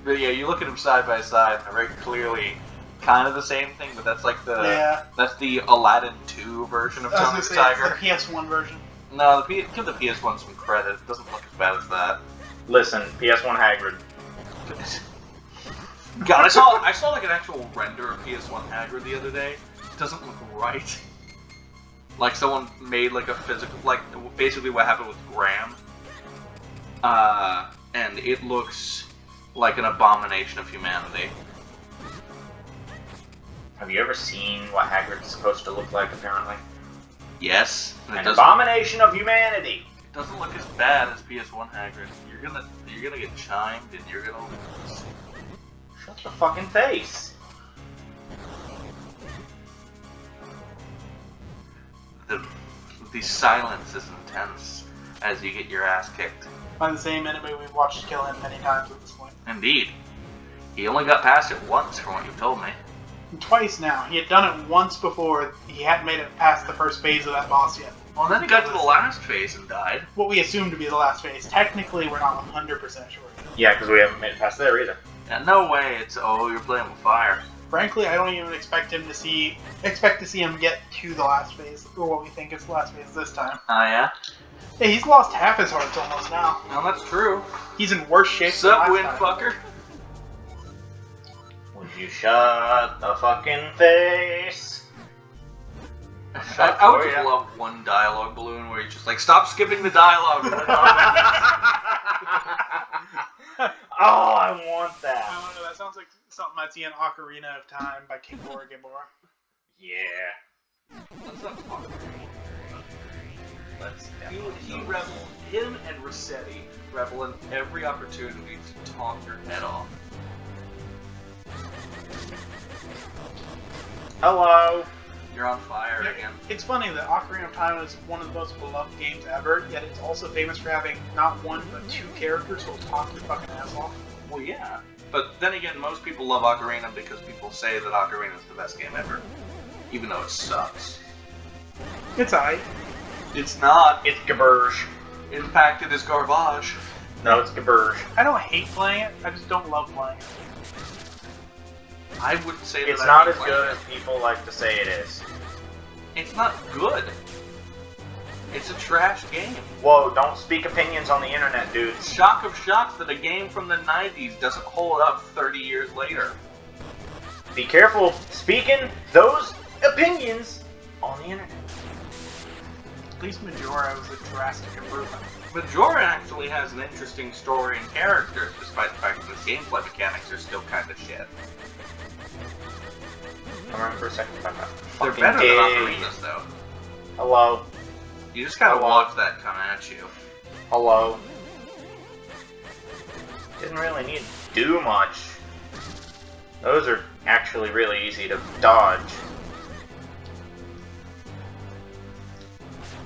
But yeah, you look at them side by side, and they're very clearly kind of the same thing, but that's like that's the Aladdin 2 version of I Tony was the gonna say, Tiger. it's the PS1 version. No, give the PS1 some credit. It doesn't look as bad as that. Listen, PS1 Hagrid. God, I saw like an actual render of PS1 Hagrid the other day. It doesn't look right. Like someone made like a physical, like basically what happened with Graham. And it looks like an abomination of humanity. Have you ever seen what Hagrid's supposed to look like, apparently? Yes. And An abomination of humanity! It doesn't look as bad as PS1 Hagrid. You're gonna get chimed and you're gonna lose. Shut the fucking face! The silence is intense as you get your ass kicked. By the same enemy we've watched kill him many times at this point. Indeed. He only got past it once from what you told me. Twice now. He had done it once before. He hadn't made it past the first phase of that boss yet. Well, then he got to the last phase and died. What we assume to be the last phase. Technically, we're not 100% sure. Yeah, because we haven't made it past there either. Yeah, no way it's, oh, you're playing with fire. Frankly, I don't even expect to see him get to the last phase, or what we think is the last phase this time. Oh, yeah? Yeah, he's lost half his hearts almost now. No, that's true. He's in worse shape Sup, than wind last time. fucker? you shut the fucking face? I would just love one dialogue balloon where he's just like, stop skipping the dialogue. Oh, I want that. I don't know, that sounds like something I'd see in Ocarina of Time by King Boragibora. Yeah. Let's not talk. Him and Rossetti revel in every opportunity to talk your head off. Hello. You're on fire again. It's funny that Ocarina of Time is one of the most beloved games ever, yet it's also famous for having not one but two characters who will talk your fucking ass off. Well, yeah. But then again, most people love Ocarina because people say that Ocarina is the best game ever. Even though it sucks. It's aight. It's not. It's garbage. In fact, it is garbage. No, it's garbage. I don't hate playing it, I just don't love playing it. I wouldn't say that It's I not hate as playing good it. as people like to say it is. It's not good. It's a trash game. Whoa, don't speak opinions on the internet, dudes. Shock of shocks that a game from the 90s doesn't hold up 30 years later. Be careful speaking those opinions on the internet. At least Majora was a drastic improvement. Majora actually has an interesting story and characters, despite the fact that its gameplay mechanics are still kind of shit. I remember for a second about that. They're Fucking better than dig. Ocarinas, though. Hello. You just gotta Hello. watch that come at you. Hello. Didn't really need to do much. Those are actually really easy to dodge.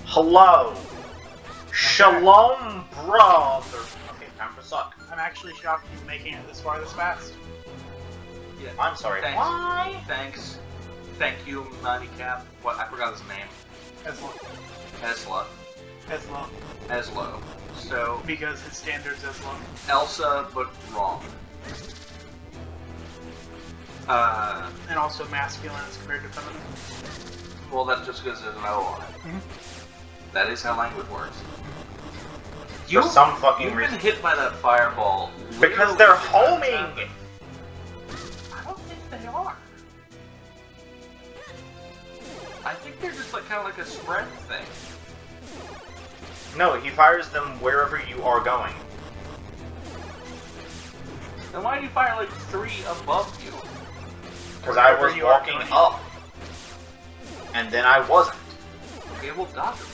Hello. Shalom, brother. Okay, time to suck. I'm actually shocked you making it this far this fast. Yeah. I'm sorry. Thanks. Why? Thanks. Thank you, Mighty Cap. What? I forgot his name. Eslo. Esla. Eslo. Eslo. So, Because his standard's Eslo. Elsa, but wrong. And also masculine as compared to feminine. Well, that's just because there's an O on it. Mhm. That is how language works. For some fucking You've reason. been hit by that fireball. Because literally they're every time it's homing! happened. I don't think they are. I think they're just like kind of like a spread thing. No, he fires them wherever you are going. Then why do you fire like 3 above you? Because I Wherever was you are walking going. up. And then I wasn't. Okay, well, dodge them.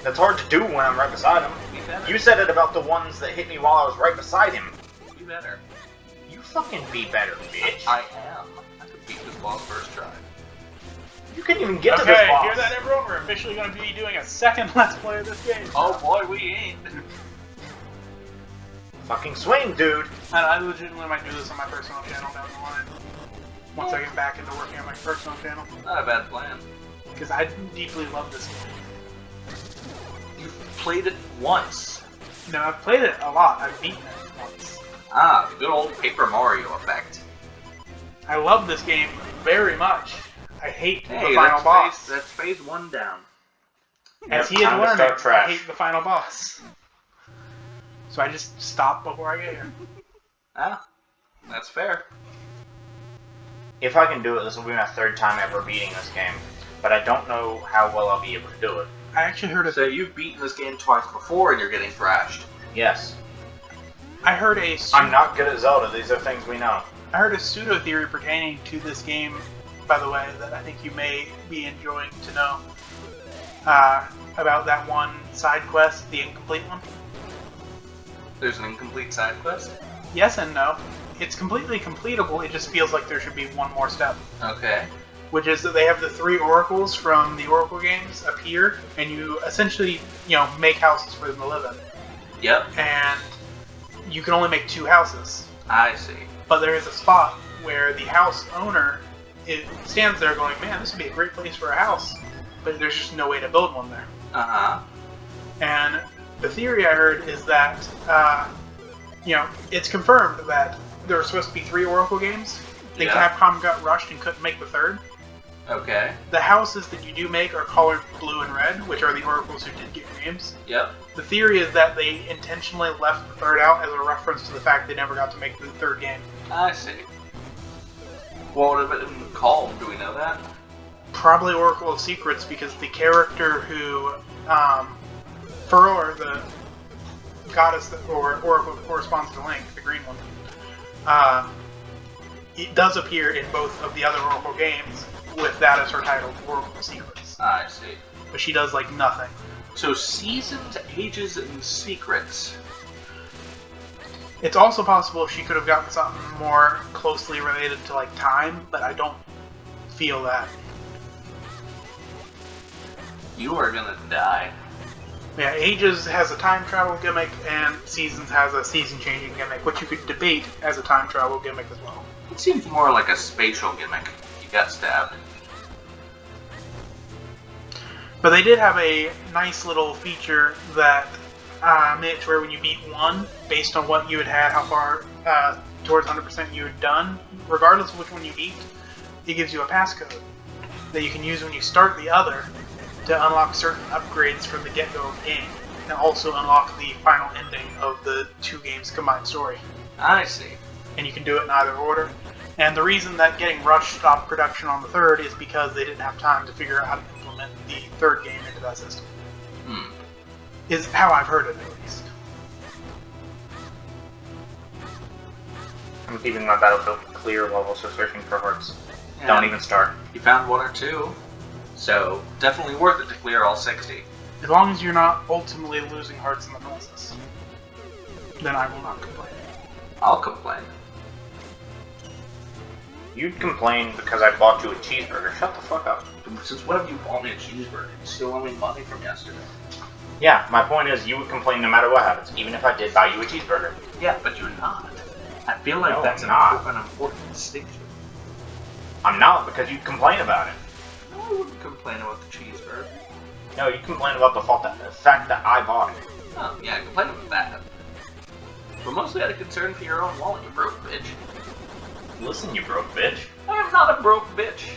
That's hard to do when I'm right beside him. Be better. You said it about the ones that hit me while I was right beside him. Be better. You fucking be better, bitch. I am. I could beat this boss first try. You couldn't even get to this Okay, boss. hear that, everyone? We're officially going to be doing a second Let's Play of this game. Oh boy, we ain't. Fucking swing, dude. I legitimately might do this on my personal channel down the line. Once I get back into working on my personal channel. Not a bad plan. Because I deeply love this game. You've played it once. No, I've played it a lot. I've beaten it once. Ah, the good old Paper Mario effect. I love this game very much. I hate the Hey, final boss. that's phase 1 down. As he Yep, is time to learning, start I trash. hate the final boss. So I just stop before I get here. Ah, that's fair. If I can do it, this will be my 3rd time ever beating this game. But I don't know how well I'll be able to do it. I actually heard So you've beaten this game twice before and you're getting thrashed. Yes. I heard a I'm not good at Zelda. These are things we know. I heard a pseudo theory pertaining to this game, by the way, that I think you may be enjoying to know. About that one side quest, the incomplete one. There's an incomplete side quest? Yes and no. It's completely completable, it just feels like there should be one more step. Okay. Which is that they have the 3 oracles from the Oracle games appear, and you essentially, make houses for them to live in. Yep, And you can only make 2 houses. I see. But there is a spot where the house owner stands there going, man, this would be a great place for a house. But there's just no way to build one there. Uh-huh. And the theory I heard is that, it's confirmed that there were supposed to be 3 Oracle games. Then Yeah. Capcom got rushed and couldn't make the 3rd. Okay. The houses that you do make are colored blue and red, which are the Oracles who did get games. Yep. The theory is that they intentionally left the 3rd out as a reference to the fact they never got to make the 3rd game. I see. What would have been called? Do we know that? Probably Oracle of Secrets, because the character who, Furor, the goddess or oracle that corresponds to Link, the green one, it does appear in both of the other Oracle games with that as her title, Oracle of Secrets. I see. But she does, like, nothing. So, Seasons, Ages, and Secrets. It's also possible she could have gotten something more closely related to, like, time, but I don't feel that. You are gonna die. Yeah, Ages has a time travel gimmick, and Seasons has a season-changing gimmick, which you could debate as a time travel gimmick as well. It seems more like a spatial gimmick. You got stabbed. But they did have a nice little feature that made it to where when you beat one, based on what you had how far towards 100% you had done, regardless of which one you beat, it gives you a passcode that you can use when you start the other to unlock certain upgrades from the get-go of the game, and also unlock the final ending of the two games' combined story. I see. And you can do it in either order. And the reason that getting rushed stopped production on the third is because they didn't have time to figure out how to implement the third game into that system. Is how I've heard it, at least. I'm keeping my Battlefield clear while also searching for hearts. Yeah. Don't even start. You found one or two, so definitely worth it to clear all 60. As long as you're not ultimately losing hearts in the process, then I will not complain. I'll complain. You'd complain because I bought you a cheeseburger. Shut the fuck up. Since when have you bought me a cheeseburger? You still owe me money from yesterday. Yeah, my point is you would complain no matter what happens, even if I did buy you a cheeseburger. Yeah, but you're not. I feel like No, that's I'm not. an important distinction. I'm not, because you'd complain about it. No, I wouldn't complain about the cheeseburger. No, you'd complain about the fact that I bought it. Oh, yeah, I complain about that. But mostly out of concern for your own wallet, you broke bitch. Listen, you broke bitch. I am not a broke bitch.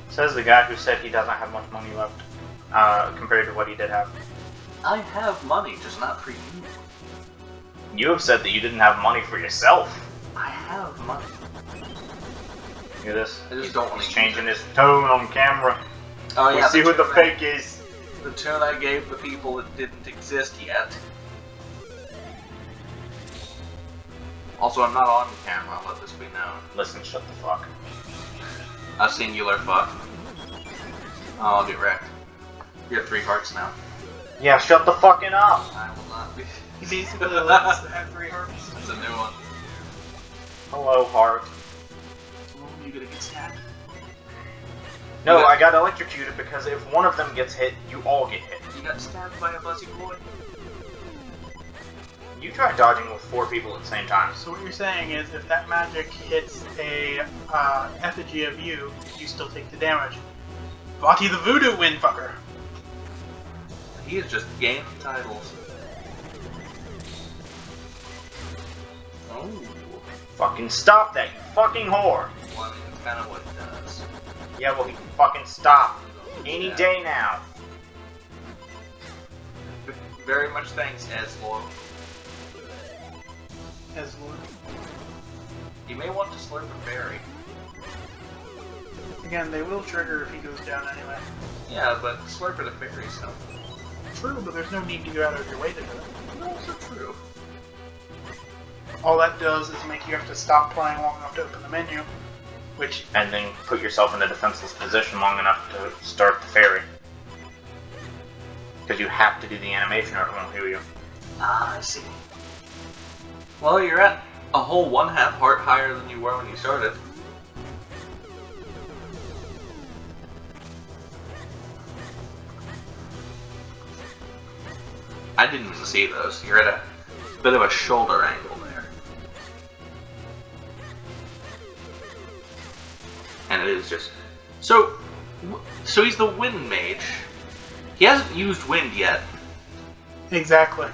Says the guy who said he doesn't have much money left, compared to what he did have. I have money, just not for you. You have said that you didn't have money for yourself. I have money. Look at this. I just don't want He's to changing his tone on camera. Oh yeah, We'll see what the tune fake is. The tune I gave the people that didn't exist yet. Also, I'm not on camera, let this be known. Listen, shut the fuck. A singular fuck. Oh, I'll get wrecked. You have 3 hearts now. Yeah, shut the fucking up. I will not be. He basically lives to have 3 hearts. That's a new one. Hello, heart. Oh, you gonna get stabbed. No, Yeah. I got electrocuted because if one of them gets hit, you all get hit. You got stabbed by a buzzy boy. You tried dodging with 4 people at the same time. So what you're saying is, if that magic hits a effigy of you, you still take the damage. Vati the Voodoo win, fucker. He is just gaining titles. Oh. Fucking stop that, you fucking whore. Well, I mean, that's kind of what he does. Yeah, well, he can fucking stop. Any day now. Very much thanks, Eslo. As Lord. You may want to slurp a berry. Again, they will trigger if he goes down anyway. Yeah, but slurp at a berry, so. True, but there's no need to go out of your way to do it. No, so true. All that does is make you have to stop playing long enough to open the menu, which And then put yourself in a defenseless position long enough to start the fairy. Because you have to do the animation or it won't heal you. Ah, I see. Well, you're at a whole 1/2 heart higher than you were when you started. I didn't even see those. You're at a bit of a shoulder angle there. And it is just... So he's the Wind Mage. He hasn't used Wind yet. exactly.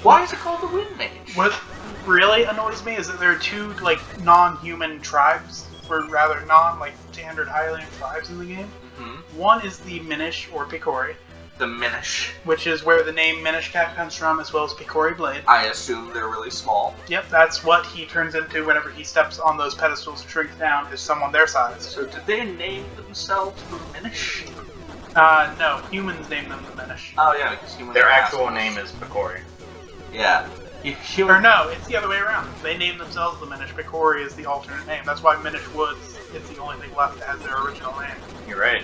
Why is it called the Wind Mage? What really annoys me is that there are 2 like non-human tribes, or rather non like standard Hylian tribes in the game. Mm-hmm. One is the Minish or Picori, The Minish. which is where the name Minish Cat comes from, as well as Picori Blade. I assume they're really small. Yep, that's what he turns into whenever he steps on those pedestals and shrinks down, is someone their size. So did they name themselves the Minish? No, humans name them the Minish. Oh yeah, because humans Their are actual assholes. name is Picori. Yeah. Or no, it's the other way around. They name themselves the Minish. Picori is the alternate name. That's why Minish Woods is the only thing left that has their original name. You're right.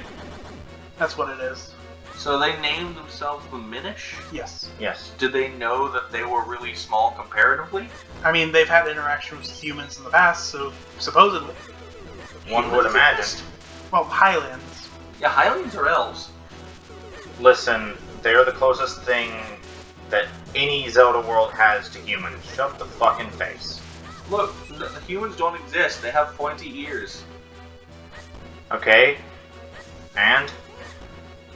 That's what it is. So they named themselves the Minish? Yes. Yes. Did they know that they were really small comparatively? I mean, they've had interactions with humans in the past, so supposedly. One would imagine. Well, Highlands. Yeah, Highlands are elves. Listen, they're the closest thing that any Zelda world has to humans. Shut the fucking face. Look, the humans don't exist. They have pointy ears. Okay? And?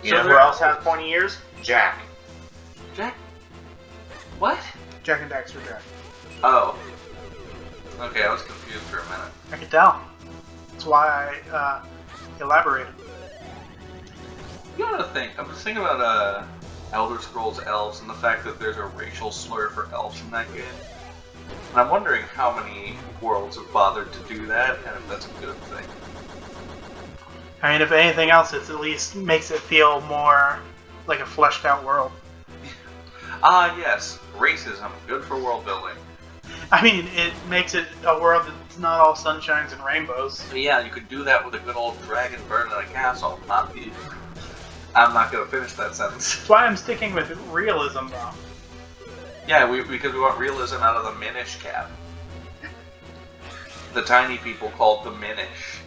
You So know who they're else has elves. pointy ears? Jack. Jack? What? Jack and Daxter Jack. Oh. Okay, I was confused for a minute. I can tell. That's why I elaborated. You gotta think. I'm just thinking about Elder Scrolls Elves and the fact that there's a racial slur for elves in that game. And I'm wondering how many worlds have bothered to do that, and if that's a good thing. I mean, if anything else, it at least makes it feel more like a fleshed out world. Ah, yes. Racism. Good for world building. I mean, it makes it a world that's not all sunshines and rainbows. So yeah, you could do that with a good old dragon burning in a castle. Not the... I'm not gonna finish that sentence. That's why I'm sticking with realism, though. Yeah, because we want realism out of the Minish cap. The tiny people called the Minish.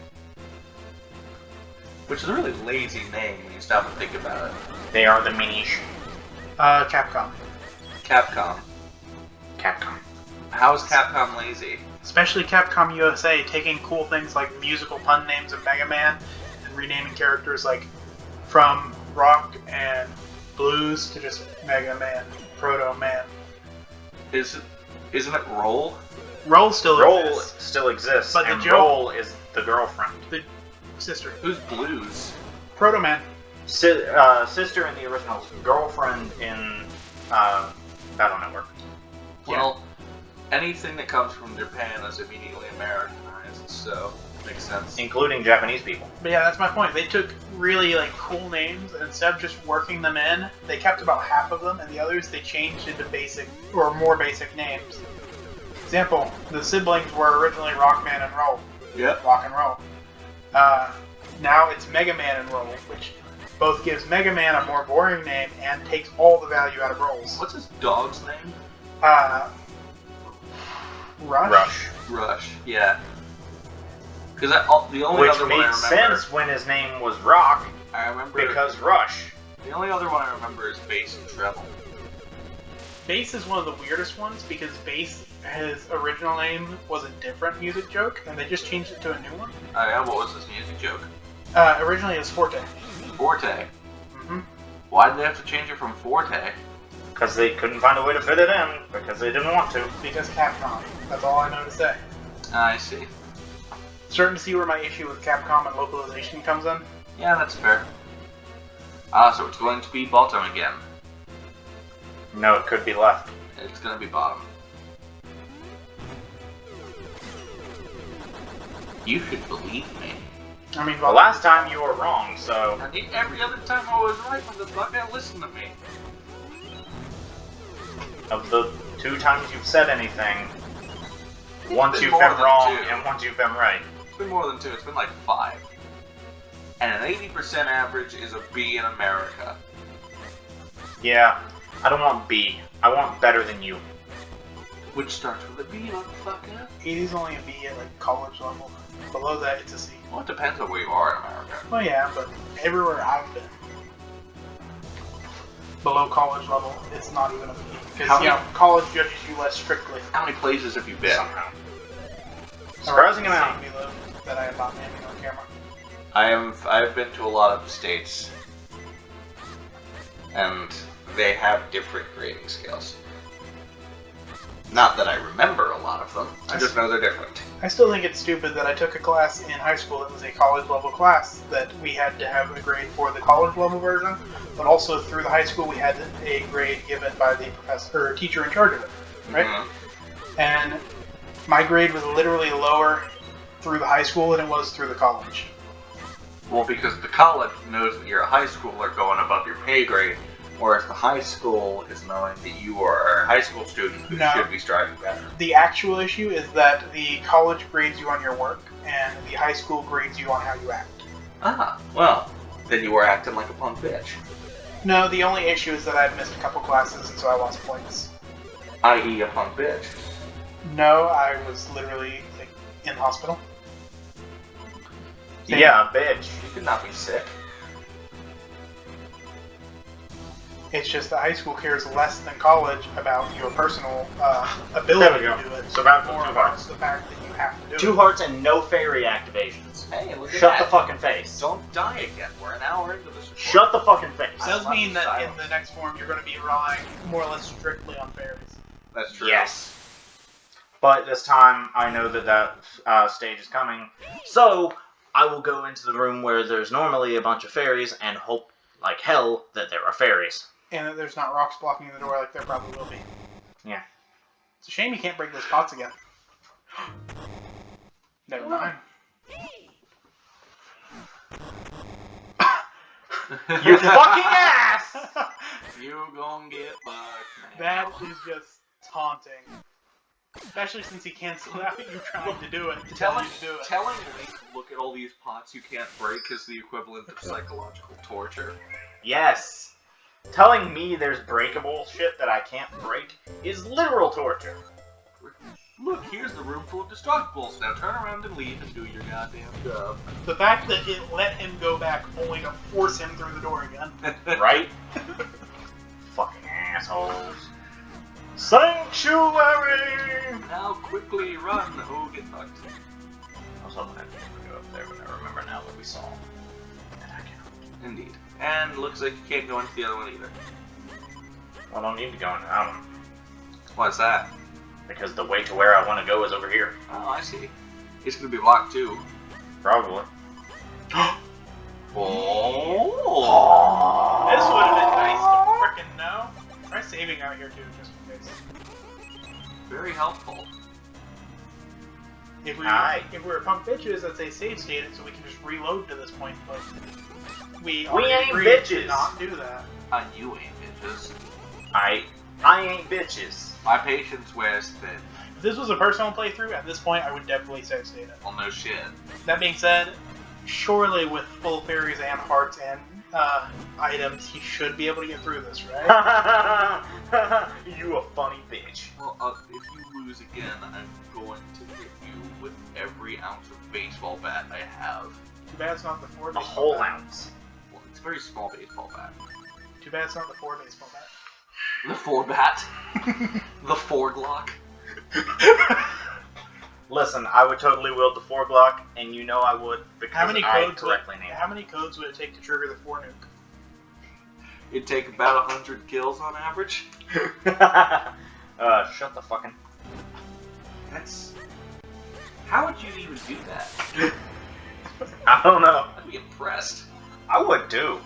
Which is a really lazy name when you stop and think about it. They are the Minish. Capcom. Capcom. Capcom. How is Capcom lazy? Especially Capcom USA, taking cool things like musical pun names of Mega Man and renaming characters like from rock and blues to just Mega Man, Proto Man. Isn't it Roll? Roll still Roll exists. still exists, But the and joke- Roll is the girlfriend. The sister. Who's Blues? Proto Man. Sister in the originals, girlfriend in Battle Network. Well, anything that comes from Japan is immediately Americanized, so makes sense. Including Japanese people. But yeah, that's my point. They took really cool names, and instead of just working them in, they kept about half of them, and the others they changed into basic or more basic names. Example: the siblings were originally Rockman and Roll. Yep. Rock and Roll. Now it's Mega Man and Roll, which both gives Mega Man a more boring name and takes all the value out of Rolls. What's his dog's name? Rush. Rush. Yeah. Because the only Which other one I made remember. sense when his name was Rock, I remember because Rush. the only other one I remember is Bass and Treble. Bass is one of the weirdest ones because Bass, his original name was a different music joke, and they just changed it to a new one. Oh yeah, what was his music joke? Originally it was Forte. Forte. Mm-hmm. Why did they have to change it from Forte? Because they couldn't find a way to fit it in, because they didn't want to. Because Capcom. That's all I know to say. I see. Starting to see where my issue with Capcom and localization comes in. Yeah, that's fair. So it's going to be bottom again. No, it could be left. It's going to be bottom. You should believe me. I mean, The last time you were wrong, so... I think every other time I was right when the fuck I listened to me. Of the 2 times you've said anything, once been you've more been than wrong 2. and once you've been right. It's been more than 2, it's been like 5. And an 80% average is a B in America. Yeah, I don't want B. I want better than you. Which starts with a B, motherfucker. 80's only a B at college level. Below that, it's a C. Well, it depends on where you are in America. Well, yeah, but everywhere I've been, below college level, it's not even a B. How Because, many- college judges you less strictly. How many places have you been? Somehow. Surprising amount. Same below that I am not naming on camera. I've been to a lot of states, and they have different grading scales. Not that I remember a lot of them, I just know they're different. I still think it's stupid that I took a class in high school that was a college level class that we had to have a grade for the college level version, but also through the high school we had a grade given by the professor or teacher in charge of it, right? Mm-hmm. And my grade was literally lower through the high school than it was through the college. Well, because the college knows that you're a high schooler going above your pay grade, whereas the high school is knowing that you are a high school student who should be striving better. The actual issue is that the college grades you on your work, and the high school grades you on how you act. Ah, well, then you were acting like a punk bitch. No, the only issue is that I'd missed a couple classes, and so I lost points. I.e. a punk bitch. No, I was literally like, in hospital. Yeah, bitch. You could not be sick. It's just that high school cares less than college about your personal ability to do it. So about more 2 about hearts. the fact that you have to do 2 it. hearts and no fairy activations. Hey, look at Shut that. the fucking face. Don't die again. We're an hour into this. Shut the fucking face. It does mean that in the next form you're going to be relying more or less strictly on fairies. That's true. Yes. But this time, I know that stage is coming, so I will go into the room where there's normally a bunch of fairies and hope like hell that there are fairies. And that there's not rocks blocking the door like there probably will be. Yeah. It's a shame you can't break those pots again. Never mind. You fucking ass! You gon' get fucked, man. That is just taunting. Especially since he can't slap at you trying to do it. Telling Link, look at all these pots you can't break is the equivalent of psychological torture. Yes. Telling me there's breakable shit that I can't break is literal torture. Look, here's the room full of destructibles. Now turn around and leave and do your goddamn job. The fact that it let him go back only to force him through the door again. Right? Fucking assholes. Sanctuary! Now quickly run. Oh, get fucked. I was hoping I'd be able to go up there, but I remember now what we saw. And I can't. Indeed. And looks like you can't go into the other one either. Well, I don't need to go into that one. Why's that? Because the way to where I want to go is over here. Oh, I see. It's gonna be blocked too. Probably. Oh! This would have been nice to frickin' know. Try saving out here too, just in case. Very helpful. If we Aye. were punk bitches, I'd say save state it so we can just reload to this point, but we ain't agreed bitches. to not do that. You ain't bitches. I ain't bitches. My patience wears thin. If this was a personal playthrough, at this point I would definitely save state it. Well, no shit. That being said, surely with full fairies and hearts and items, he should be able to get through this, right? You a funny bitch. Well, if you lose again, I'm going to hit you with every ounce of baseball bat I have. Too bad it's not the 4 A baseball whole bat. ounce. Well, it's a very small baseball bat. Too bad it's not the 4 baseball bat. The 4 bat? The 4 Glock? Listen, I would totally wield the 4 Glock, and you know I would because How many I codes correctly named How many codes would it take to trigger the 4 nuke? It'd take about 100 kills on average. Shut the fucking... That's... How would you even do that? I don't know. I'd be impressed. I would too.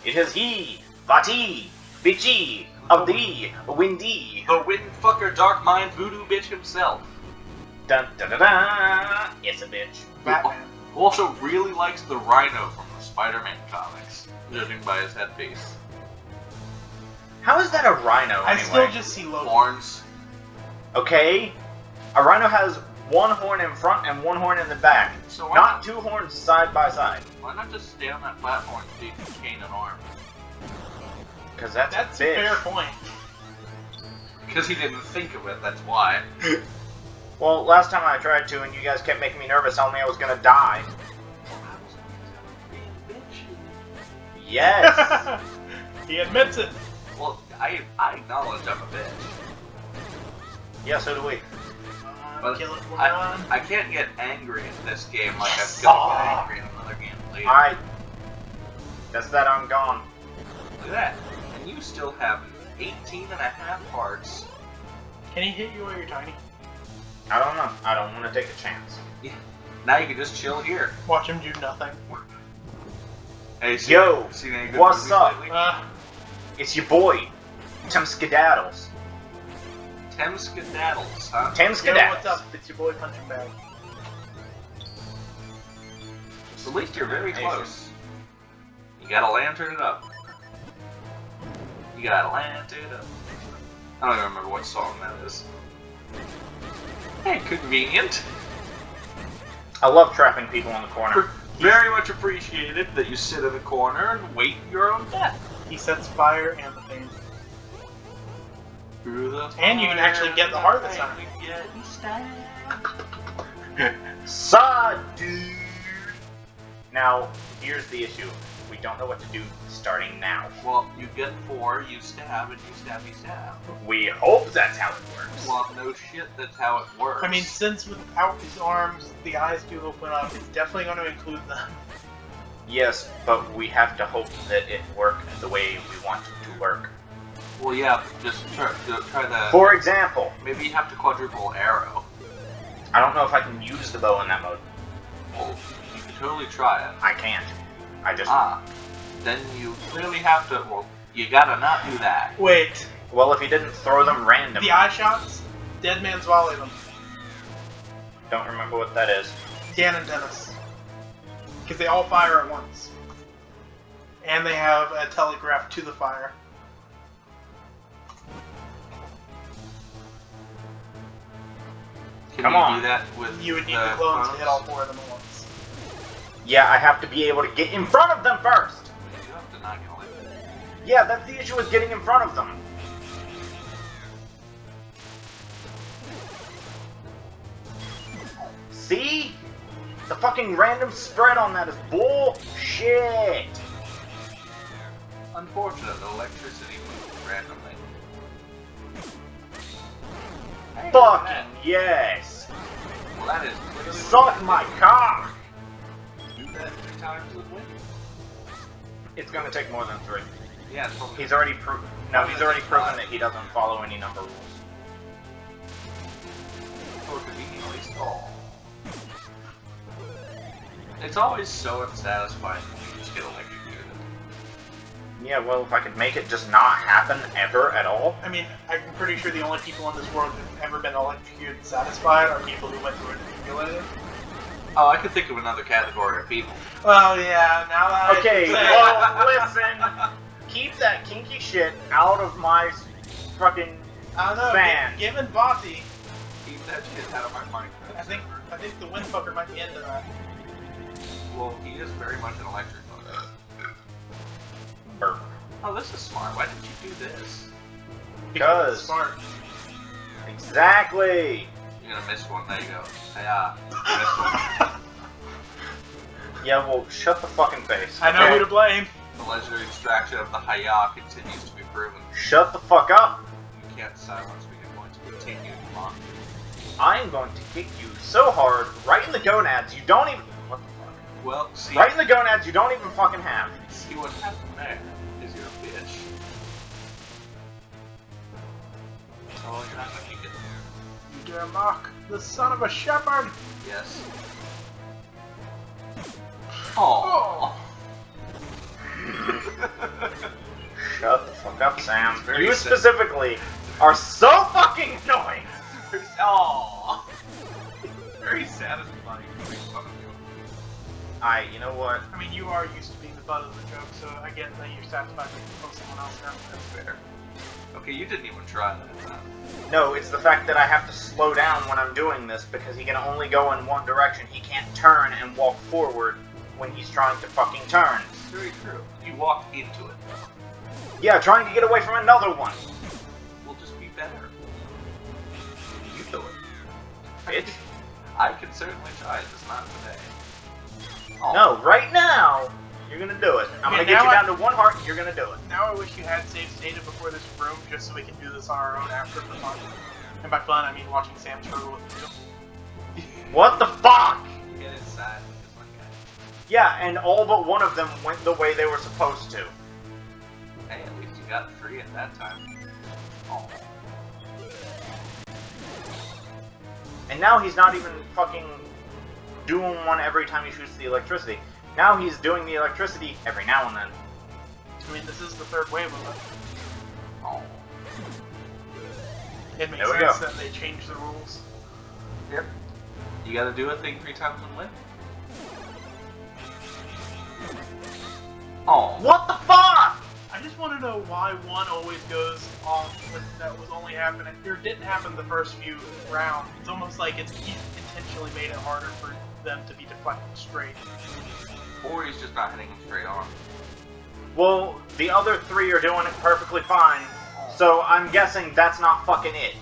It is he, Vati, bitchy, of the windy. The wind fucker, dark mind voodoo bitch himself. Dun dun dun dun. It's a bitch. Batman. Who also really likes the Rhino from the Spider-Man comics, judging by his headpiece. How is that a rhino I anyway? still just see Loki. Horns. Okay, a rhino has 1 horn in front and 1 horn in the back. So why Not 2 horns side by side. Why not just stay on that platform so you can cane an arm? Because that's That's a a bitch. fair point. Because he didn't think of it, that's why. Well, last time I tried to, and you guys kept making me nervous, telling me I was gonna die. Yes. He admits it. Well, I acknowledge I'm a bitch. Yeah, so do we. But Kill it, I can't get angry in this game like I'm gonna get angry in another game later. Guess that I'm gone. Look at that. And you still have 18 and a half hearts. Can he hit you while you're tiny? I don't know. I don't want to take a chance. Yeah. Now you can just chill here. Watch him do nothing. Hey, Yo, seen any good what's movies up? lately? It's your boy, Tim Skedaddles. Tim Skedaddles, huh? Tim Yo, Skedaddles. what's up? It's your boy Punching Bag. So at least you're very Hey, close. You gotta lantern it up. You gotta lantern it up. I don't even remember what song that is. Hey, convenient. I love trapping people in the corner. Very much appreciated that you sit in a corner and wait your own death. He sets fire and the pain. Through the And you can actually get the heart this time. Saw, dude. Now, here's the issue. We don't know what to do starting now. Well, you get 4, you stab, and you stab, you stab. We hope that's how it works. Well, no shit, that's how it works. I mean, since without his arms, the eyes do open up, it's definitely going to include them. Yes, but we have to hope that it works the way we want it to work. well, yeah, just try the... For example, Maybe you have to quadruple arrow. I don't know if I can use the bow in that mode. Well, you can totally try it. I can't. I just... Then you clearly have to, well, you gotta not do that. Wait, Well, if he didn't throw them randomly. the eye shots? Dead man's volley them. Don't remember what that is. Dan and Dennis. Because they all fire at once. And they have a telegraph to the fire. Can Come you on. do that with You would need the clones to hit all 4 of them at once. Yeah, I have to be able to get in front of them first! You have to not get away with it. Yeah, that's the issue with getting in front of them. See? The fucking random spread on that is bullshit! Unfortunate, the electricity moves randomly. Hey, Fucking yes! well, that is literally Suck my cock! do that 3 times with wind. It's gonna take more than 3. Yeah, it's probably He's already proven that he doesn't follow any number rules. for conveniently stall. It's always so unsatisfying when you just get electrocuted. Yeah, well, if I could make it just not happen ever at all. I mean, I'm pretty sure the only people in this world who've ever been electrocuted and satisfied are people who went through a defibrillator. Oh, I could think of another category of people. Well, yeah, now that Okay, well, listen. Keep that kinky shit out of my fucking I don't know, fan. given Bossy, Keep that shit out of my mind. I think the Windfucker might be into that. Well, he is very much an electric motor. Burp. Oh, this is smart. Why didn't you do this? Because- it's smart. Exactly! You're gonna miss one. There you go. Hey, you missed one. Yeah, well, shut the fucking face. I know okay? who to blame. The legendary extraction of the Hayah continues to be proven. Shut the fuck up! You can't silence me. You're going to continue to mock me. I'm going to kick you so hard, right in the gonads, you don't even... What the fuck? Well, see, Right in the gonads you don't even fucking have. see what happened there is you're a bitch. Oh, you're not gonna make it. You dare mock the son of a shepherd! Yes. Oh. Shut the fuck up, Sam. Very You sad. specifically are so fucking annoying! Oh. Very satisfying to make fun of you. You know what? I mean, you are used to being the butt of the joke, so I get that you're satisfied with someone else now. That's fair. Okay, you didn't even try that time. No, it's the fact that I have to slow down when I'm doing this because he can only go in one direction. He can't turn and walk forward when he's trying to fucking turn. It's very true. You walked into it. Yeah, trying to get away from another one. We'll just be better. You do it. Bitch. I can certainly try it, just not today. Oh. No, right now, you're gonna do it. I'm Yeah, gonna get you now down to 1 heart, you're gonna do it. Now I wish you had saved data before this room, just so we can do this on our own after for fun. And by fun, I mean watching Sam struggle with the What the fuck? You get inside with this one guy. Yeah, and all but one of them went the way they were supposed to. Hey, at least you got 3 at that time. Oh. And now he's not even fucking doing one every time he shoots the electricity. Now he's doing the electricity every now and then. I mean, this is the third wave of it. Oh. It makes There we sense go. that they changed the rules. Yep. You gotta do a thing 3 times and win. Oh. What the fuck? I just want to know why one always goes off when that was only happening, or didn't happen the first few rounds. It's almost like it's intentionally made it harder for them to be deflected straight. Or he's just not hitting him straight on. Well, the other 3 are doing it perfectly fine, so I'm guessing that's not fucking it.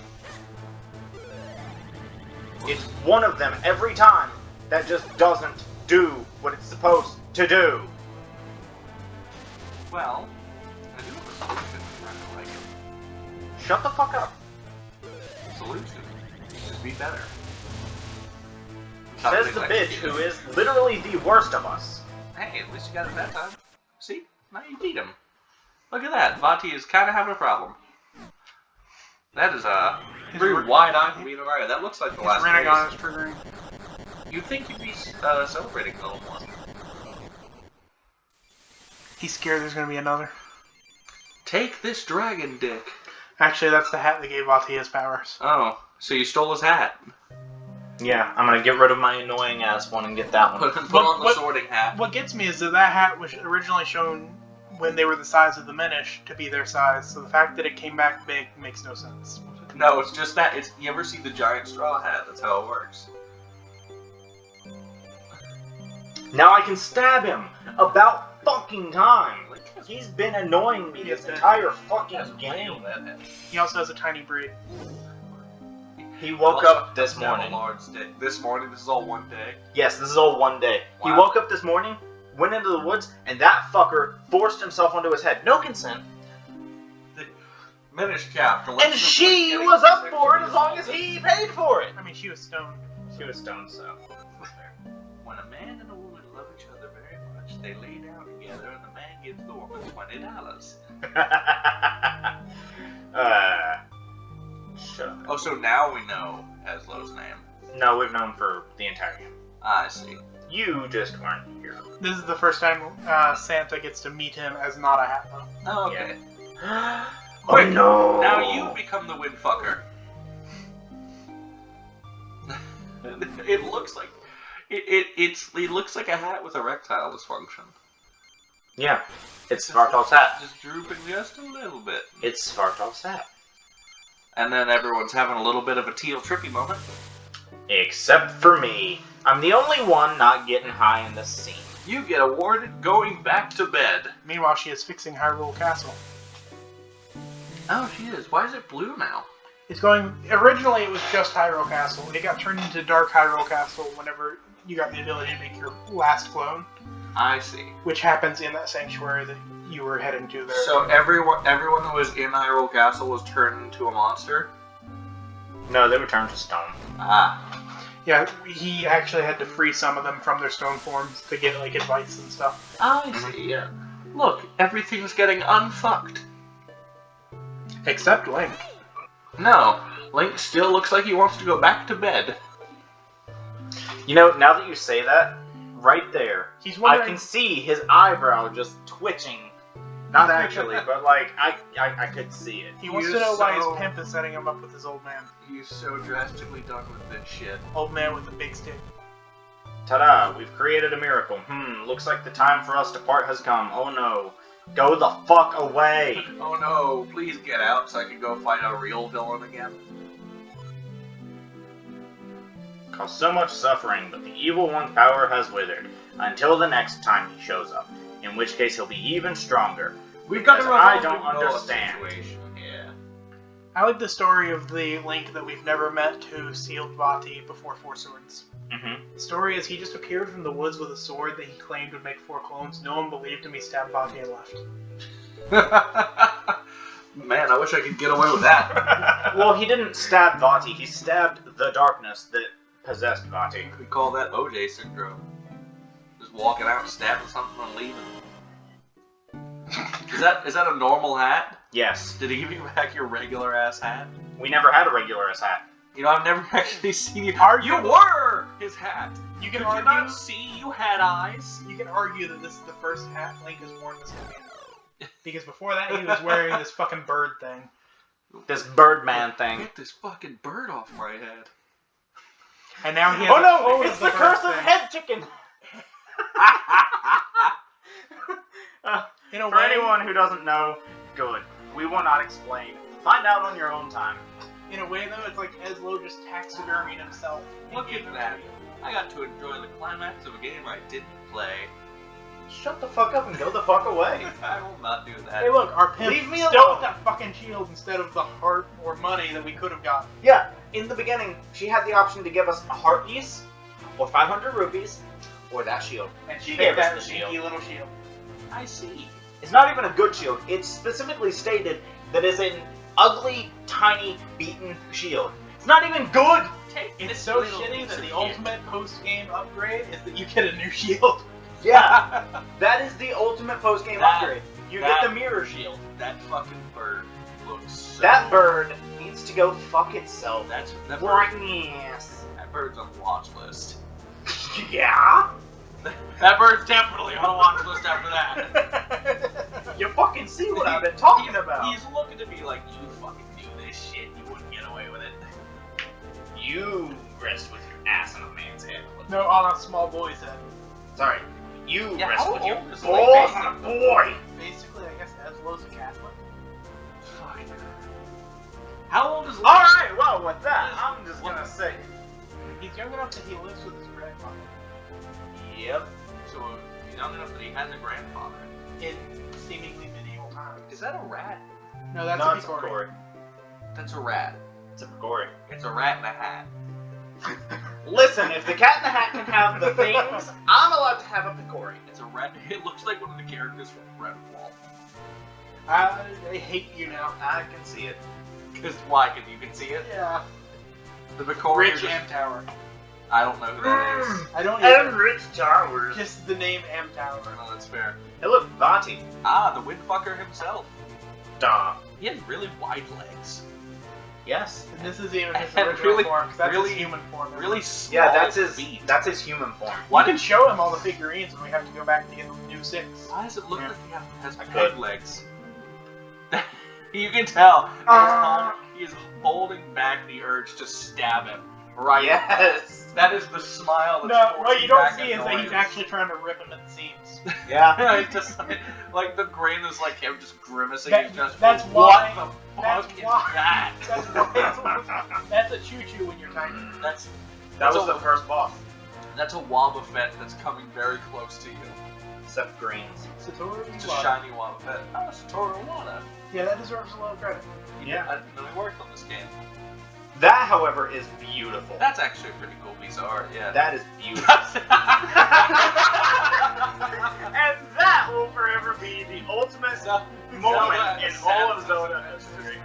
It's one of them every time that just doesn't do what it's supposed to do. Well, I do have a solution. I don't like it. Shut the fuck up. Solution. Just be better. Says the bitch who is literally the worst of us. Hey, at least you got it that time. See? Now you beat him. Look at that. Vati is kind of having a problem. That is a very wide-eyed beat of iron. That looks like the last Renegon phase. is triggering. You'd think you'd be celebrating a little more. He's scared there's going to be another. Take this dragon, dick. Actually, that's the hat that gave Vati his powers. Oh, so you stole his hat. Yeah, I'm gonna get rid of my annoying ass one and get that one. Put on the sorting hat. What gets me is that hat was originally shown when they were the size of the Minish to be their size, so the fact that it came back big makes no sense. No, it's just that. It's you ever see the giant straw hat? That's how it works. Now I can stab him about fucking time. He's been annoying me this entire fucking game. He also has a tiny braid. He woke up this morning. This morning, this is all one day. Yes, this is all one day. Wow. He woke up this morning, went into the woods, and that fucker forced himself onto his head. No consent. The Minish chapter. And she was up for it as long as he paid for it. I mean, she was stoned. She was stoned, so. When a man and a woman love each other very much, they lay down together, and the man gives the woman $20. Shut up. Oh, so now we know Heslow's name. No, we've known for the entire game. I see. You just weren't here. This is the first time Santa gets to meet him as not a hat, though. Oh, okay. Oh no! Now you become the windfucker. It looks like it looks like a hat with erectile dysfunction. Yeah, it's Svartalf's hat. Just drooping just a little bit. It's Svartalf's hat. And then everyone's having a little bit of a teal trippy moment. Except for me. I'm the only one not getting high in this scene. You get awarded going back to bed. Meanwhile, she is fixing Hyrule Castle. Oh, she is. Why is it blue now? It's going... Originally, it was just Hyrule Castle. It got turned into Dark Hyrule Castle whenever you got the ability to make your last clone, I see. which happens in that sanctuary that you were heading to there. So everyone who was in Hyrule Castle was turned into a monster? No, they were turned to stone. Ah. Yeah, he actually had to free some of them from their stone forms to get, like, advice and stuff. I see, yeah. Look, everything's getting unfucked. Except Link. No, Link still looks like he wants to go back to bed. You know, now that you say that, right there, He's I wondering... can see his eyebrow just twitching. Not actually, but like, I could see it. He wants to know why his pimp is setting him up with his old man. He's so drastically done with this shit. Old man with the big stick. Ta-da, we've created a miracle. Looks like the time for us to part has come. Oh no. Go the fuck away! Oh no, please get out so I can go fight a real villain again. Caused so much suffering, but the evil one's power has withered. Until the next time he shows up. In which case he'll be even stronger. We've got Because a I revolving don't door understand. situation. Yeah. I like the story of the Link that we've never met who sealed Vati before Four Swords. The story is he just appeared from the woods with a sword that he claimed would make 4 clones. No one believed him, he stabbed Vati and left. Man, I wish I could get away with that. Well, he didn't stab Vati, he stabbed the darkness that possessed Vati. We call that OJ syndrome. Just walking out and stabbing something and leaving. Is that a normal hat? Yes. Did he give you back your regular ass hat? We never had a regular ass hat. You know, I've never actually seen you. Arguably- You were his hat. You can Could you argue. not see you had eyes? You can argue that this is the first hat Link has worn this game. Because before that, he was wearing this fucking bird thing. This Birdman thing. Get this fucking bird off my head. And now he has Oh a no! clothes It's the bird curse of thing. head chicken. In a For way, anyone who doesn't know, good. We will not explain. Find out on your own time. In a way, though, it's like Ezlo just taxidermied himself. Look at that. I got to enjoy the climax of a game I didn't play. Shut the fuck up and go the fuck away. I will not do that. Hey, look, our pimp Leave me still alone. with that fucking shield instead of the heart or money that we could have gotten. Yeah, in the beginning, she had the option to give us a heart piece, or 500 rupees, or that shield. And she gave gave us that the shield. dinky little shield. I see. It's not even a good shield. It's specifically stated that it's an ugly, tiny, beaten shield. It's not even good! Take It's this so little shitty piece that of the shit. ultimate post-game upgrade is that you get a new shield. Yeah, that is the ultimate post-game That- upgrade. You that- get the mirror shield. That fucking bird looks so... That bird needs to go fuck itself. That Right, bird, yes. that bird's on the watch list. Yeah? That bird's definitely on a watch list after that. You fucking see what I've been talking about. He's looking to be like, you fucking do this shit, you wouldn't get away with it. You rest with your ass in a man's head. No, on a small boy's head. Sorry. You Yeah, rest how with your old is balls Link? on a boy. Basically, I guess Ezlo's a Catholic. Fuck. How old is Link? Alright, well, with that, I'm just gonna say. He's young enough that he lives with his grandmother. Yep. So, he's young enough that he has a grandfather. In seemingly medieval times. Is that a rat? No, that's No, a it's a Picori. Picori. That's a rat. It's a Picori. It's a rat in a hat. Listen, if the Cat in the Hat can have the things, I'm allowed to have a Picori. It's a rat. It looks like one of the characters from Redwall. I hate you now. I can see it. Because why? Because you can see it. Yeah. The Vicorian. Rich M Tower. I don't know who that is. I don't And either. Rich Towers. Just the name M Tower. No, that's fair. Hey, look, Vati. Ah, the Windfucker himself. Duh. He has really wide legs. Yes. And this is even his And original really- form, 'cause that's really- his human form. Really small Yeah, that's his. feet. That's his human form. Why You can did show him all the figurines when we have to go back to get the new 6. Why does it look Yeah. like he has I peg could. legs? You can tell. He's holding back the urge to stab him. Right. Yes. That is the smile that's No, what forcing you don't back see is that he's annoyance. actually trying to rip him at the seams. Yeah. It's just like the grin is like him just grimacing. That- He's just, that's what why- the that's fuck is why- that? That's a choo-choo when you're tiny. That's That was a- the first boss. that's a Wobbuffet that's coming very close to you. Except greens. Satoru It's a Iwata. shiny Wobbuffet. Oh, Satoru Iwata. Yeah, that deserves a lot of credit. Yeah. I didn't know he worked on this game. That, however, is beautiful. That's actually a pretty cool piece of art. Yeah. That is beautiful. And that will forever be the ultimate moment in all of Zelda history.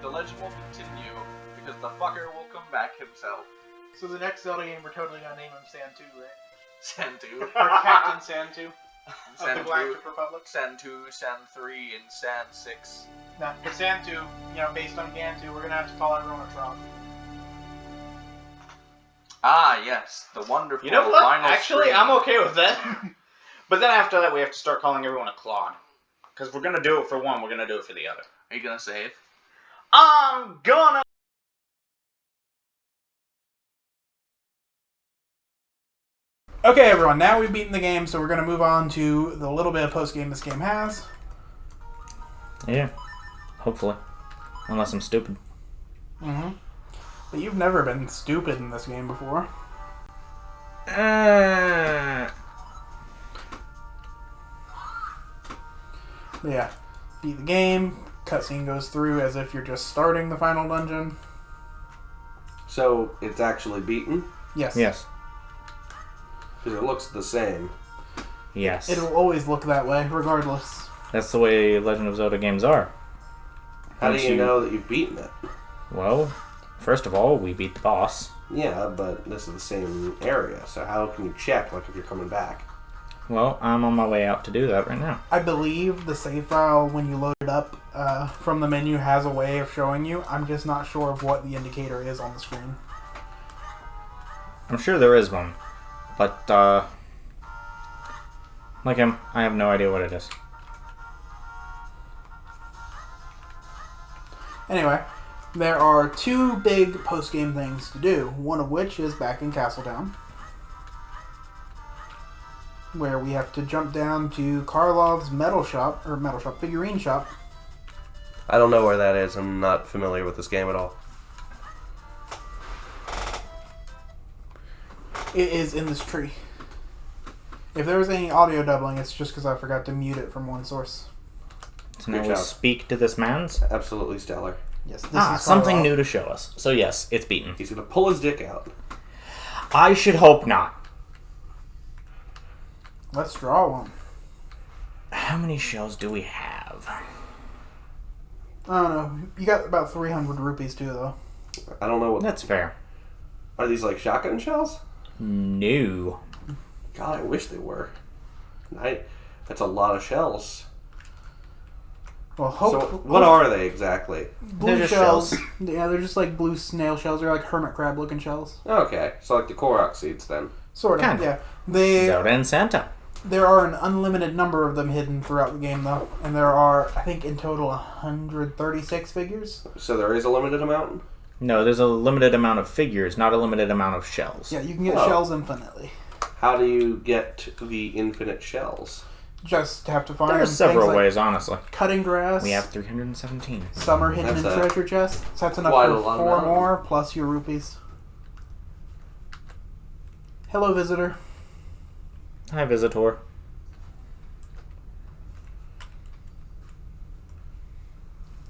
The legend will continue because the fucker will come back himself. So the next Zelda game, we're totally gonna name him Santu, right? Santu. Or Captain Santu of the Santu. Galactic Republic. San2, San3, and San6. No, for Santu, you know, based on Gantu, we're gonna have to call everyone a frog. Ah, yes. The wonderful You know what? final Actually, screen. I'm okay with that. But then after that, we have to start calling everyone a clod. Because we're going to do it for one, we're going to do it for the other. Are you gonna save? I'm gonna... Okay, everyone, now we've beaten the game, so we're gonna move on to the little bit of post-game this game has. Yeah. Hopefully. Unless I'm stupid. Mm-hmm. But you've never been stupid in this game before. But yeah, beat the game, cutscene goes through as if you're just starting the final dungeon. So it's actually beaten? Yes. Yes. Because it looks the same. Yes. It'll always look that way, regardless. That's the way Legend of Zelda games are. How do Once you you- know that you've beaten it? Well, first of all, we beat the boss. Yeah, but this is the same area, so how can you check, like, if you're coming back? Well, I'm on my way out to do that right now. I believe the save file, when you load it up from the menu, has a way of showing you. I'm just not sure of what the indicator is on the screen. I'm sure there is one. But, like him, I have no idea what it is. Anyway, there are 2 big post-game things to do, one of which is back in Castletown, where we have to jump down to Karlov's figurine shop. I don't know where that is. I'm not familiar with this game at all. It is in this tree. If there was any audio doubling, it's just because I forgot to mute it from one source. So now Good we'll job. speak to this man's. Absolutely stellar. Yes, this is Something Karlov. new to show us. So yes, it's beaten. He's gonna pull his dick out. I should hope not. Let's draw one. How many shells do we have? I don't know. You got about 300 rupees too, though. I don't know what. That's fair. Are these like shotgun shells? No. God, I wish they were. That's a lot of shells. Well, So, what are they exactly? blue They're just shells? shells. Yeah, they're just like blue snail shells. They're like hermit crab looking shells. Okay, so like the Korok seeds then. Sort of. Kinda. Yeah. They Zelda and Santa. There are an unlimited number of them hidden throughout the game, though, and there are, I think, in total 136 figures. So there is a limited amount? No, there's a limited amount of figures, not a limited amount of shells. Yeah, you can get Oh. shells infinitely. How do you get the infinite shells? Just have to find them. There's Things several like ways, honestly. Cutting grass. We have 317. Some are hidden That's in a- treasure chests. So that's enough quite for a lot 4 amount. more, plus your rupees. Hello, visitor. Hi, visitor.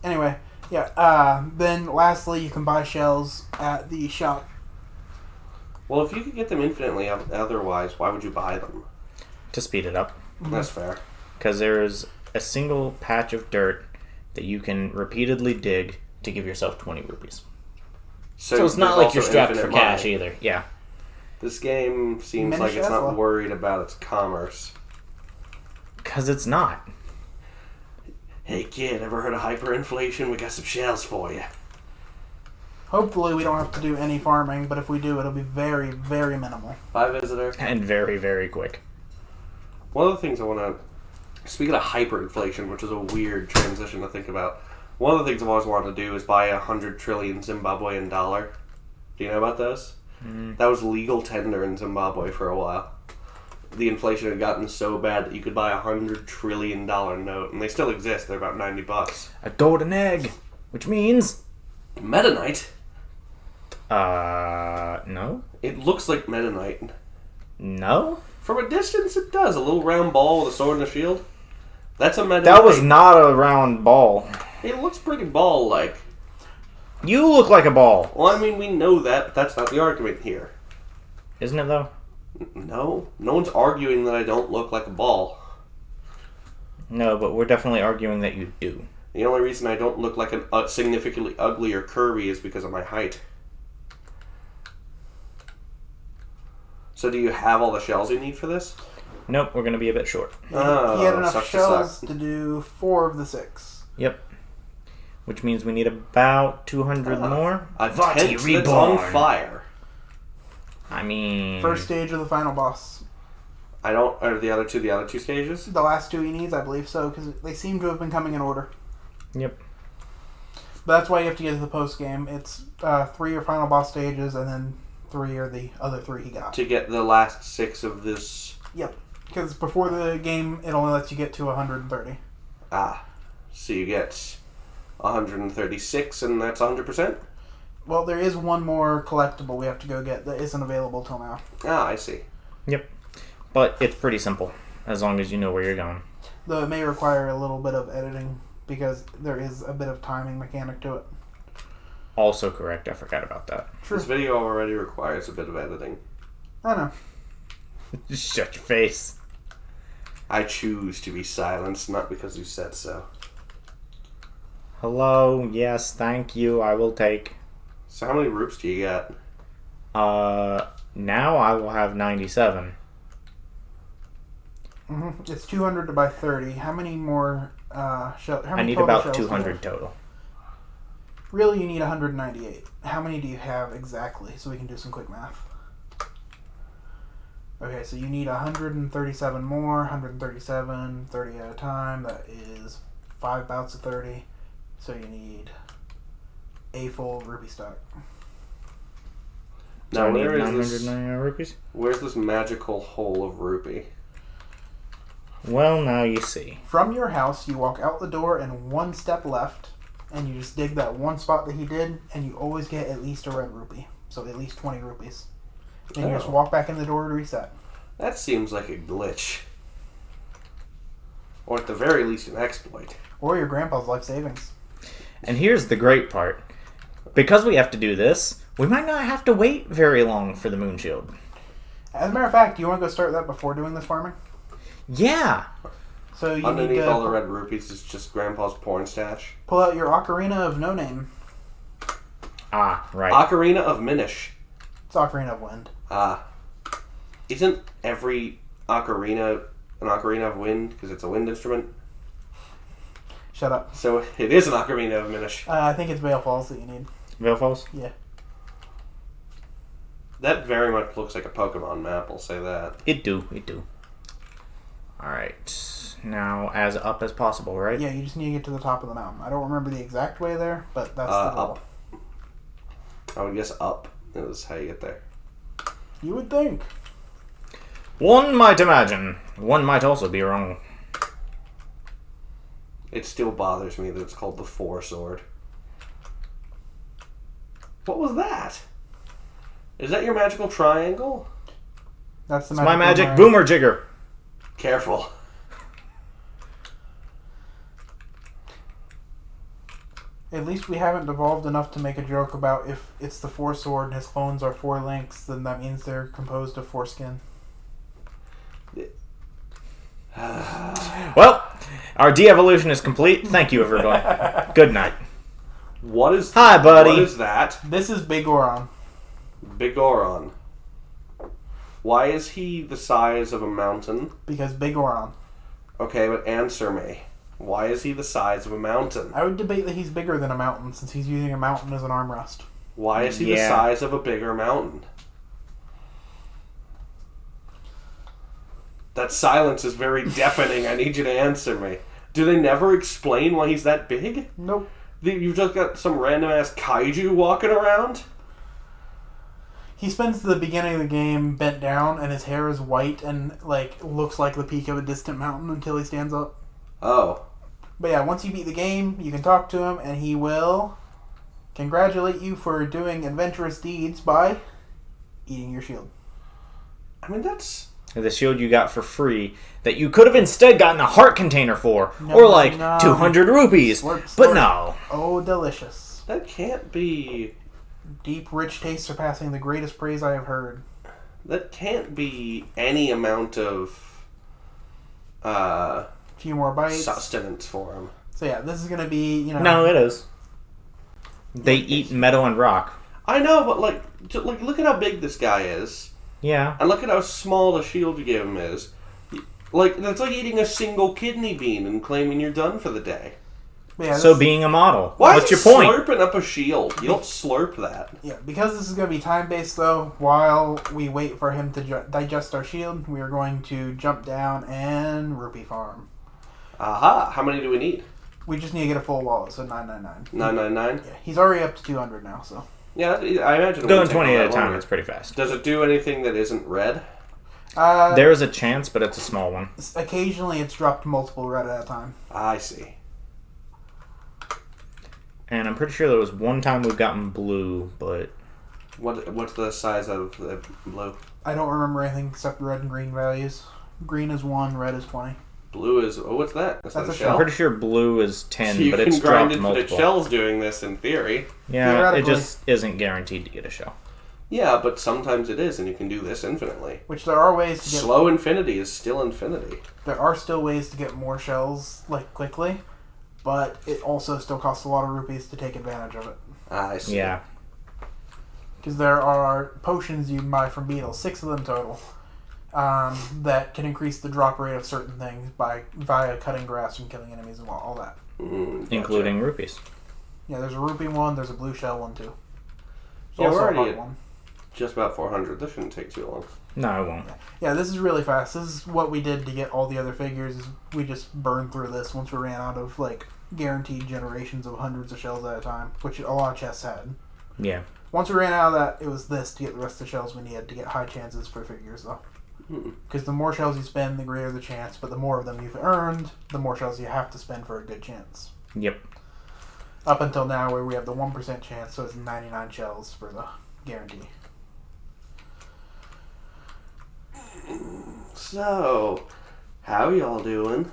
Anyway, yeah. Then lastly, you can buy shells at the shop. Well, if you could get them infinitely otherwise, why would you buy them? To speed it up. That's fair. Because there's a single patch of dirt that you can repeatedly dig to give yourself 20 rupees. So it's not there's like you're also strapped for infinite cash money. either. Yeah. This game seems Minish like it's Tesla. not worried about its commerce. Because it's not. Hey kid, ever heard of hyperinflation? We got some shells for you. Hopefully, we don't have to do any farming, but if we do, it'll be very, very minimal. Bye, visitor. And very, very quick. One of the things I want to... Speaking of hyperinflation, which is a weird transition to think about, one of the things I've always wanted to do is buy 100 trillion Zimbabwean dollar. Do you know about those? That was legal tender in Zimbabwe for a while. The inflation had gotten so bad that you could buy $100 trillion note, and they still exist. They're about $90. A golden egg. Which means... Meta Knight? No? It looks like Meta Knight. No? From a distance, it does. A little round ball with a sword and a shield. That's a Meta Knight. That was not a round ball. It looks pretty ball-like. You look like a ball. Well, I mean, we know that, but that's not the argument here. Isn't it, though? No. No one's arguing that I don't look like a ball. No, but we're definitely arguing that you do. The only reason I don't look like a significantly uglier Kirby is because of my height. So do you have all the shells you need for this? Nope, we're going to be a bit short. Oh, he had enough sucks to shells suck. to do 4 of the 6. Yep. Which means we need about 200 more. A Vati tent that's on reborn. fire. I mean... First stage of the final boss. I don't... Are the other two stages? The last 2 he needs, I believe so, because they seem to have been coming in order. Yep. But that's why you have to get to the post game. It's 3 are final boss stages, and then 3 are the other 3 he got. To get the last 6 of this... Yep. Because before the game, it only lets you get to 130. So you get 136, and that's 100%? Well, there is one more collectible we have to go get that isn't available till now. I see. Yep. But it's pretty simple, as long as you know where you're going. Though it may require a little bit of editing, because there is a bit of timing mechanic to it. Also correct, I forgot about that. True. This video already requires a bit of editing. I know. Just shut your face. I choose to be silenced, not because you said so. Hello, yes, thank you, I will take. So how many roops do you got? Now I will have 97. Mm-hmm. It's 200 to buy 30. How many more shells? I need about 200 total. Really, you need 198. How many do you have exactly? So we can do some quick math. Okay, so you need 137 more. 137, 30 at a time. That is 5 bouts of 30. So you need a full rupee stock. Now, So I need where is this? 999 rupees? Where's this magical hole of rupee? Well, now you see. From your house, you walk out the door and one step left, and you just dig that one spot that he did, and you always get at least a red rupee. So at least 20 rupees. Then you just walk back in the door to reset. That seems like a glitch. Or at the very least, an exploit. Or your grandpa's life savings. And here's the great part. Because we have to do this, we might not have to wait very long for the moon shield. As a matter of fact, do you want to go start that before doing this farming? Yeah. So you Underneath need to all the red rupees is just Grandpa's porn stash. pull out your Ocarina of No Name. Ah, right. Ocarina of Minish. It's Ocarina of Wind. Isn't every ocarina an ocarina of wind because it's a wind instrument? Shut up. So it is an ocarina of Minish. I think it's Veil Falls that you need. Veil Falls? Yeah. That very much looks like a Pokemon map, I'll say that. It do. Alright. Now, as up as possible, right? Yeah, you just need to get to the top of the mountain. I don't remember the exact way there, but that's the goal. Up. I would guess up is how you get there. You would think. One might imagine. One might also be wrong. It still bothers me that it's called the Four Sword. What was that? Is that your magical triangle? That's the It's my magic boomerang. boomer jigger. Careful. At least we haven't devolved enough to make a joke about if it's the Four Sword and his clones are 4 links, then that means they're composed of foreskin. Well, our de-evolution is complete. Thank you, everyone. Good night. What is Hi, buddy. What is that? This is Big Goron. Big Goron. Why is he the size of a mountain? Because Big Goron. Okay, but answer me. Why is he the size of a mountain? I would debate that he's bigger than a mountain since he's using a mountain as an armrest. Why is he the Yeah. size of a bigger mountain? That silence is very deafening. I need you to answer me. Do they never explain why he's that big? Nope. You've just got some random ass kaiju walking around? He spends the beginning of the game bent down and his hair is white and looks like the peak of a distant mountain until he stands up. Oh. But yeah, once you beat the game, you can talk to him and he will congratulate you for doing adventurous deeds by eating your shield. I mean, that's... The shield you got for free that you could have instead gotten a heart container for. No, or like no. 200 rupees. Slurp, But slurp. no. Oh, delicious. That can't be... Deep, rich taste surpassing the greatest praise I have heard. That can't be any amount of... A few more bites. sustenance for him. So yeah, this is going to be, No, it is. They eat metal and rock. I know, but look at how big this guy is. Yeah. And look at how small the shield you give him is. That's like eating a single kidney bean and claiming you're done for the day. Yeah, So being a model. Why What's is your he point? slurping up a shield? You don't slurp that. Yeah, because this is going to be time-based, though, while we wait for him to digest our shield, we are going to jump down and rupee farm. Aha! How many do we need? We just need to get a full wallet, so 999. 999? Yeah, he's already up to 200 now, so. Yeah, I imagine it Doing won't take 20 all at a that time, longer. it's pretty fast. Does it do anything that isn't red? There is a chance, but it's a small one. Occasionally it's dropped multiple red at a time. I see. And I'm pretty sure there was one time we've gotten blue, but... What's the size of the blue? I don't remember anything except red and green values. Green is 1, red is 20. Blue is... Oh, what's that? That's not a a shell? I'm pretty sure blue is 10, So you but can it's grind dropped infinite multiple. shells doing this in theory. Yeah, it Theoretically. just isn't guaranteed to get a shell. Yeah, but sometimes it is, and you can do this infinitely. Which there are ways to get... Slow infinity is still infinity. There are still ways to get more shells, quickly. But it also still costs a lot of rupees to take advantage of it. I see. Yeah. Because there are potions you can buy from beetles, 6 of them total. that can increase the drop rate of certain things via cutting grass and killing enemies and all that. Gotcha. Including rupees. Yeah, there's a rupee one, there's a blue shell one too. Yeah, There's we're also a already heart at one. just about 400. This shouldn't take too long. No, it won't. Yeah, this is really fast. This is what we did to get all the other figures. Is we just burned through this once we ran out of like guaranteed generations of hundreds of shells at a time, which a lot of chests had. Yeah. Once we ran out of that, it was this to get the rest of the shells we needed to get high chances for figures, though. Because the more shells you spend, the greater the chance, but the more of them you've earned, the more shells you have to spend for a good chance. Yep. Up until now, where we have the 1% chance, so it's 99 shells for the guarantee. So, how y'all doing?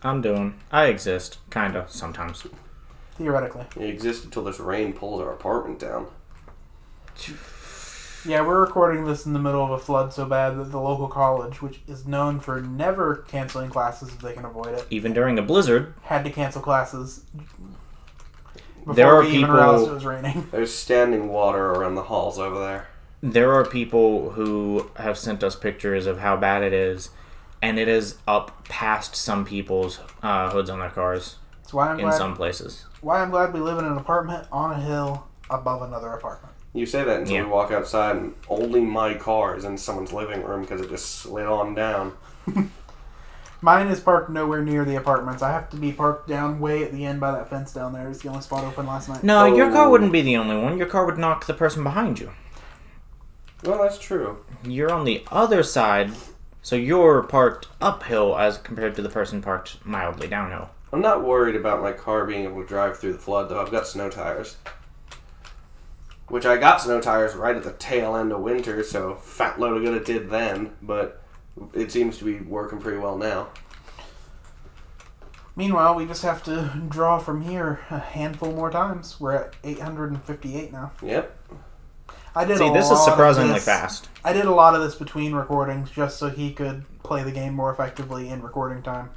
I exist. Kinda, sometimes. Theoretically. You exist until this rain pulls our apartment down. Yeah, we're recording this in the middle of a flood so bad that the local college, which is known for never canceling classes if they can avoid it, Even during a blizzard, had to cancel classes before There are we even people- realized it was raining. There's standing water around the halls over there. there are people who have sent us pictures of how bad it is, and it is up past some people's hoods on their cars That's why in some places. I'm glad we live in an apartment on a hill above another apartment. You say that until Yeah. we walk outside and only my car is in someone's living room because it just slid on down. Mine is parked nowhere near the apartments. I have to be parked down way at the end by that fence down there. It's the only spot open last night. No, your car Oh. wouldn't be the only one. Your car would knock the person behind you. Well, that's true. You're on the other side, so you're parked uphill as compared to the person parked mildly downhill. I'm not worried about my car being able to drive through the flood, though. I've got snow tires. Which I got snow tires right at the tail end of winter, so fat load of good it did then, but it seems to be working pretty well now. Meanwhile, we just have to draw from here a handful more times. We're at 858 now. Yep. I did See, a this lot is of surprisingly this- fast. I did a lot of this between recordings just so he could play the game more effectively in recording time.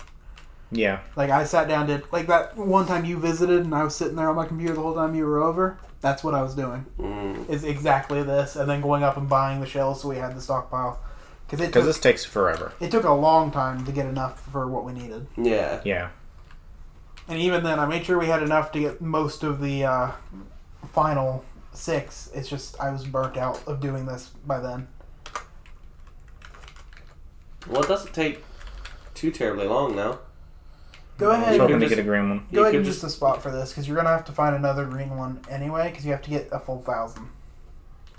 Yeah. Like, I sat down, did, like that one time you visited and I was sitting there on my computer the whole time you were over. That's what I was doing. Is exactly this, and then going up and buying the shells so we had the stockpile. Because this takes forever. It took a long time to get enough for what we needed. Yeah. Yeah. And even then, I made sure we had enough to get most of the final 6. It's just, I was burnt out of doing this by then. Well, it doesn't take too terribly long now. Go ahead. So hoping to just- get a green one. Go ahead could and just- use the spot for this, because you're going to have to find another green one anyway, because you have to get a full 1,000.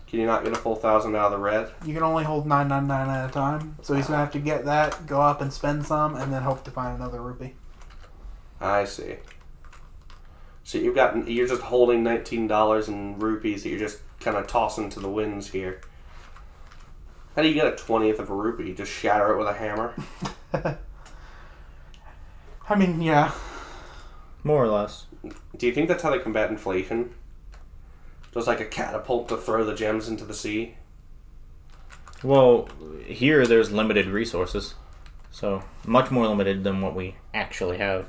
Can you not get a full 1,000 out of the red? You can only hold 999 at a time, so he's going to have to get that, go up and spend some, and then hope to find another rupee. I see. So you're just holding $19 in rupees that you're just kind of tossing to the winds here. How do you get a 20th of a rupee? Just shatter it with a hammer? I mean, yeah. More or less. Do you think that's how they combat inflation? Just like a catapult to throw the gems into the sea? Well, here there's limited resources. So, much more limited than what we actually have.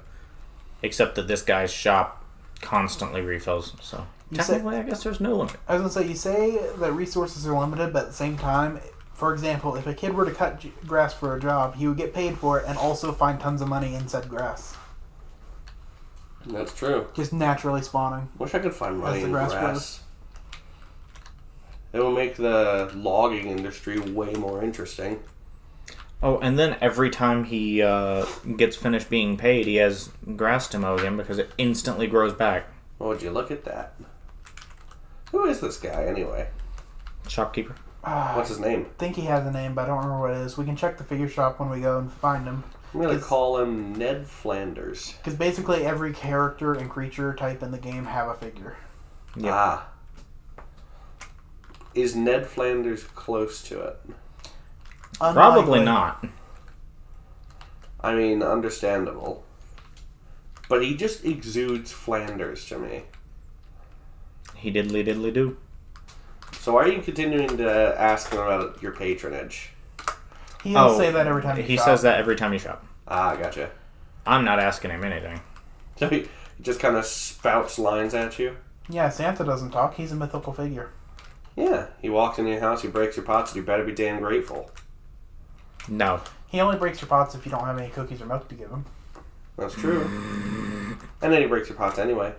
Except that this guy's shop constantly refills. So, You say- technically, I guess there's no limit. I was going to say, you say that resources are limited, but at the same time, for example, if a kid were to cut grass for a job, he would get paid for it and also find tons of money in said grass. That's true. Just naturally spawning. Wish I could find money As the in grass grass. It will make the logging industry way more interesting. Oh, and then every time he gets finished being paid, he has grass to mow again because it instantly grows back. Oh, would you look at that? Who is this guy, anyway? Shopkeeper. What's his name? I think he has a name, but I don't remember what it is. We can check the figure shop when we go and find him. I'm going to It's- call him Ned Flanders. Because basically every character and creature type in the game have a figure. Yep. Ah. Is Ned Flanders close to it? Probably Unlikely. not. I mean, understandable. But he just exudes Flanders to me. He diddly diddly do. So why are you continuing to ask him about your patronage? He'll say that every time he shop. says that every time you shop. Ah, gotcha. I'm not asking him anything. So he just kind of spouts lines at you? Yeah, Santa doesn't talk. He's a mythical figure. Yeah. He walks into your house, he breaks your pots, and you better be damn grateful. No. He only breaks your pots if you don't have any cookies or milk to give him. That's true. And then he breaks your pots anyway.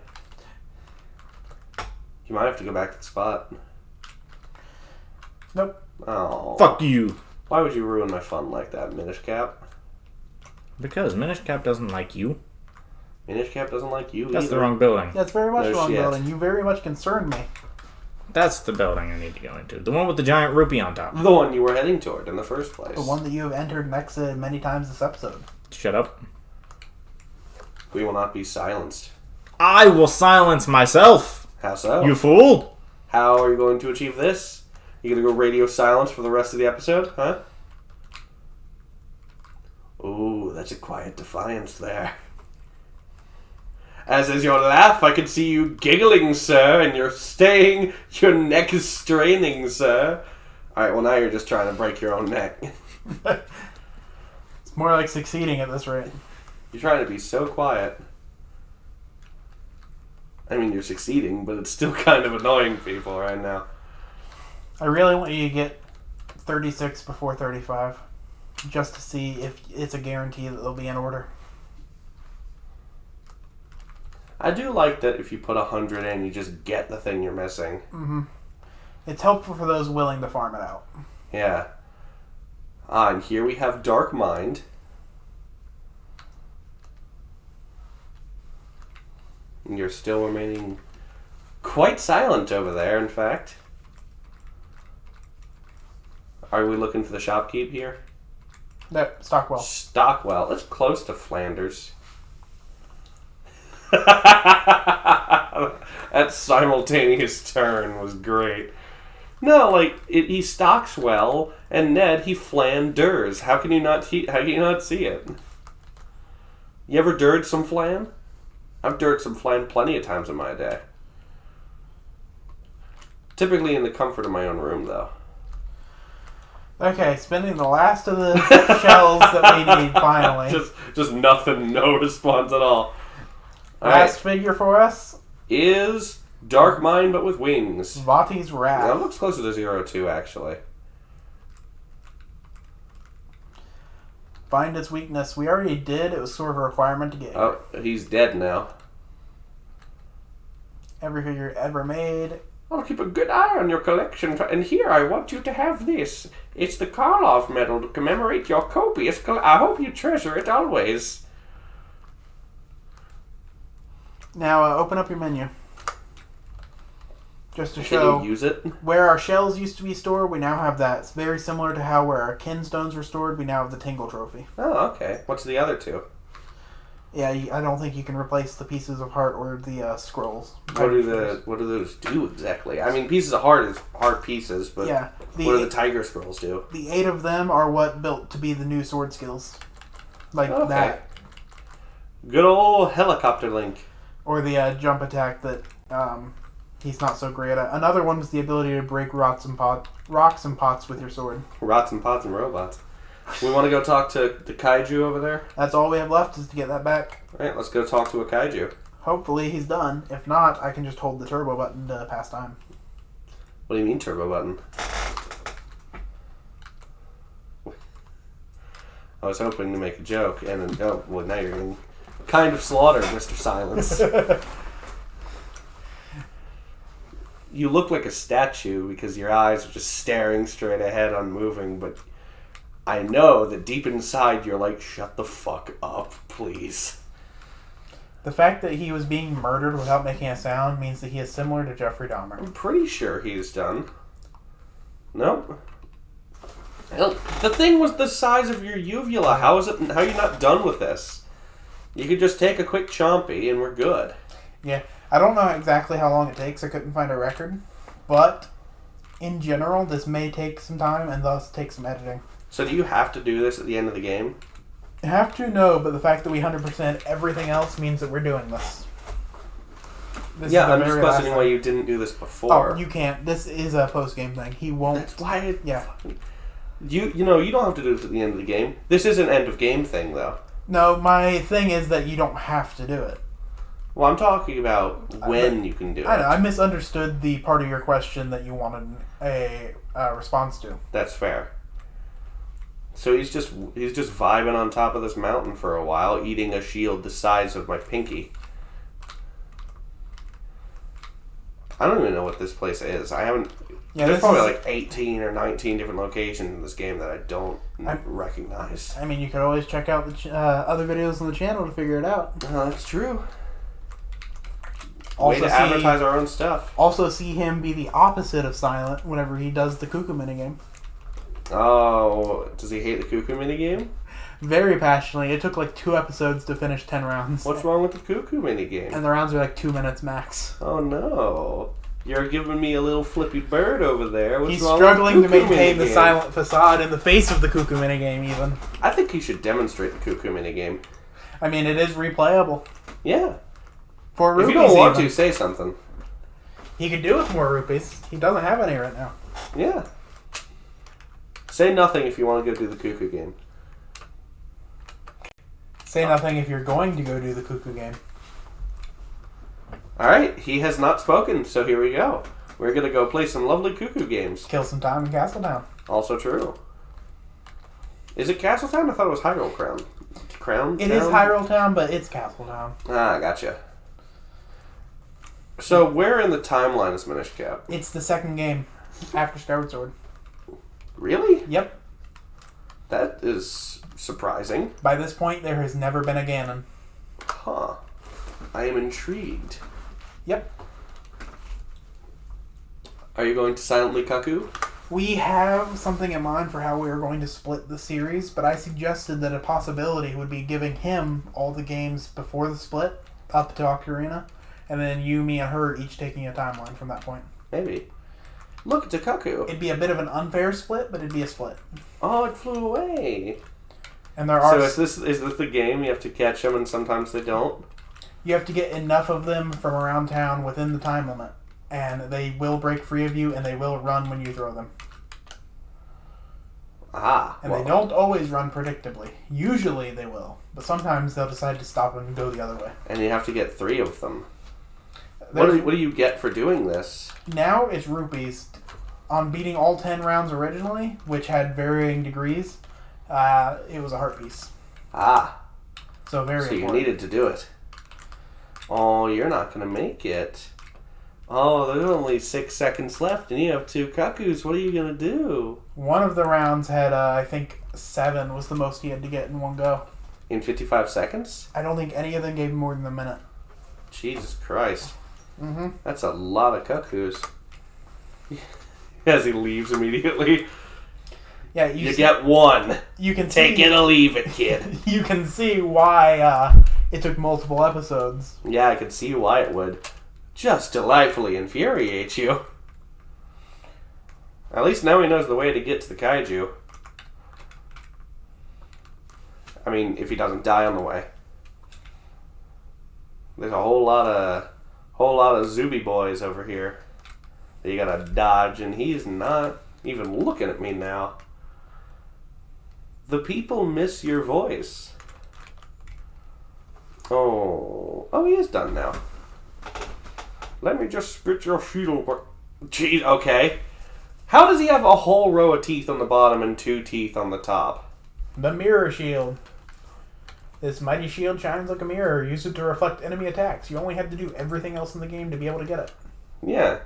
You might have to go back to the spot. Nope. Oh. Fuck you. Why would you ruin my fun like that, Minish Cap? Because Minish Cap doesn't like you. Minish Cap doesn't like you That's either. the wrong building. That's very much No the wrong shit. building. You very much concern me. That's the building I need to go into. The one with the giant rupee on top. The one you were heading toward in the first place. The one that you have entered and exited many times this episode. Shut up. We will not be silenced. I will silence myself. How so? You fool. How are you going to achieve this? You gonna go radio silence for the rest of the episode, huh? Ooh, that's a quiet defiance there. As is your laugh, I can see you giggling, sir, and you're staying. Your neck is straining, sir. Alright, well now you're just trying to break your own neck. It's more like succeeding at this rate. You're trying to be so quiet. I mean, you're succeeding, but it's still kind of annoying people right now. I really want you to get 36 before 35. Just to see if it's a guarantee that they'll be in order. I do like that if you put 100 in, you just get the thing you're missing. Mm-hmm. It's helpful for those willing to farm it out. Yeah. And here we have Dark Mind. And you're still remaining quite silent over there, in fact. Are we looking for the shopkeep here? No, Stockwell. Stockwell. It's close to Flanders. That simultaneous turn was great. No, like he stocks well, and Ned he Flanders. How can you not see it? You ever dirred some flan? I've dirred some flan plenty of times in my day. Typically in the comfort of my own room, though. Okay, spending the last of the shells that we need, finally. Just nothing, no response at all. Last figure for us? Is Dark Mind, but with wings. Vati's Wrath. That looks closer to 0-2, actually. Find its weakness. We already did. It was sort of a requirement to get here. Oh, he's dead now. Every figure ever made. I'll keep a good eye on your collection, and here I want you to have this. It's the Karlov medal to commemorate your copious I hope you treasure it always. Now open up your menu. Just to Can show you use it? where our shells used to be stored, we now have that. It's very similar to how where our kinstones were stored, we now have the Tingle Trophy. Oh, okay. What's the other two? Yeah, I don't think you can replace the pieces of heart or the scrolls. What do those do exactly? I mean, pieces of heart is heart pieces, but yeah, what do the tiger scrolls do? The 8 of them are what built to be the new sword skills. Like that. Good old helicopter link. Or the jump attack that he's not so great at. Another one was the ability to break rocks and pots with your sword. Rots and pots and robots. We want to go talk to the kaiju over there? That's all we have left is to get that back. Alright, let's go talk to a kaiju. Hopefully he's done. If not, I can just hold the turbo button to pass time. What do you mean turbo button? I was hoping to make a joke, and then, oh, well, now you're getting kind of slaughtered, Mr. Silence. You look like a statue because your eyes are just staring straight ahead, unmoving, but I know that deep inside you're like, shut the fuck up, please. The fact that he was being murdered without making a sound means that he is similar to Jeffrey Dahmer. I'm pretty sure he's done. Nope. Hell, the thing was the size of your uvula. How are you not done with this? You could just take a quick chompy and we're good. Yeah, I don't know exactly how long it takes. I couldn't find a record. But, in general, this may take some time and thus take some editing. So do you have to do this at the end of the game? I have to know, but the fact that we 100% everything else means that we're doing this. Yeah, I'm just questioning why you didn't do this before. Oh, you can't. This is a post-game thing. He won't. That's why Yeah. You don't have to do this at the end of the game. This is an end of game thing, though. No, my thing is that you don't have to do it. Well, I'm talking about when you can do it. I know. I misunderstood the part of your question that you wanted a response to. That's fair. So he's just vibing on top of this mountain for a while, eating a shield the size of my pinky. I don't even know what this place is. I haven't... Yeah, there's probably like 18 or 19 different locations in this game that I don't I recognize. I mean, you could always check out the other videos on the channel to figure it out. That's true. Also Way to advertise our own stuff. Also see him be the opposite of silent whenever he does the Cuckoo Minigame. Oh, does he hate the Cuckoo Minigame? Very passionately. It took like 2 episodes to finish 10 rounds. What's wrong with the Cuckoo Minigame? And the rounds are like 2 minutes max. Oh no. You're giving me a little flippy bird over there. What's He's wrong struggling with to the Cuckoo maintain the Minigame? silent facade in the face of the Cuckoo Minigame even. I think he should demonstrate the Cuckoo Minigame. I mean, it is replayable. Yeah. For rupees If you don't want even. to, say something. He could do with more rupees. He doesn't have any right now. Yeah. Say nothing if you want to go do the Cuckoo game. Say nothing if you're going to go do the Cuckoo game. Alright, he has not spoken, so here we go. We're going to go play some lovely Cuckoo games. Kill some time in Castletown. Also true. Is it Castletown? I thought it was Hyrule Crown. Crown? It is Town? Hyrule Town, but it's Castletown. Ah, gotcha. So, where in the timeline is Minish Cap? It's the second game after Skyward Sword. Really? Yep. That is surprising. By this point, there has never been a Ganon. Huh. I am intrigued. Yep. Are you going to silently cuckoo? We have something in mind for how we are going to split the series, but I suggested that a possibility would be giving him all the games before the split, up to Ocarina, and then you, me, and her each taking a timeline from that point. Maybe. Look, it's a cuckoo. It'd be a bit of an unfair split, but it'd be a split. Oh, it flew away. And there are... So is this the game? You have to catch them and sometimes they don't? You have to get enough of them from around town within the time limit. And they will break free of you, and they will run when you throw them. Ah. And they don't always run predictably. Usually they will. But sometimes they'll decide to stop and go the other way. And you have to get 3 of them. What do you get for doing this? Now it's rupees. On beating all 10 rounds originally, which had varying degrees, it was a heart piece. Ah. So very So you important. needed to do it. Oh, you're not going to make it. Oh, there's only 6 seconds left and you have 2 cuckoos. What are you going to do? One of the rounds had, I think, 7 was the most he had to get in one go. In 55 seconds? I don't think any of them gave more than a minute. Jesus Christ. Mm-hmm. That's a lot of cuckoos. As he leaves immediately. Yeah, You get 1. You can Take see, it or leave it, kid. You can see why it took multiple episodes. Yeah, I could see why it would just delightfully infuriate you. At least now he knows the way to get to the kaiju. I mean, if he doesn't die on the way. There's a whole lot of Zuby boys over here that you gotta dodge, and he's not even looking at me now. The people miss your voice. Oh, he is done now. Let me just spit your shield. Jeez, okay. How does he have a whole row of teeth on the bottom and 2 teeth on the top? The mirror shield. This mighty shield shines like a mirror. Use it to reflect enemy attacks. You only have to do everything else in the game to be able to get it. Yeah.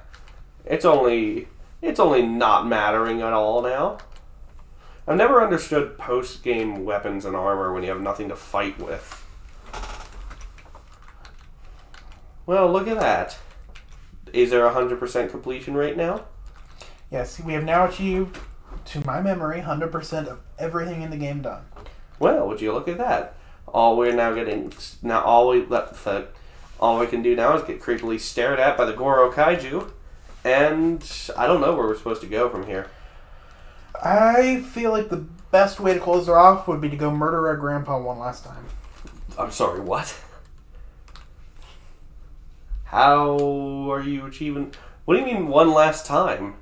It's only not mattering at all now. I've never understood post-game weapons and armor when you have nothing to fight with. Well, look at that. Is there 100% completion rate now? Yes, we have now achieved, to my memory, 100% of everything in the game done. Well, would you look at that? All we can do now is get creepily stared at by the Goro Kaiju, and I don't know where we're supposed to go from here. I feel like the best way to close her off would be to go murder our grandpa one last time. I'm sorry, what? How are you achieving... What do you mean one last time?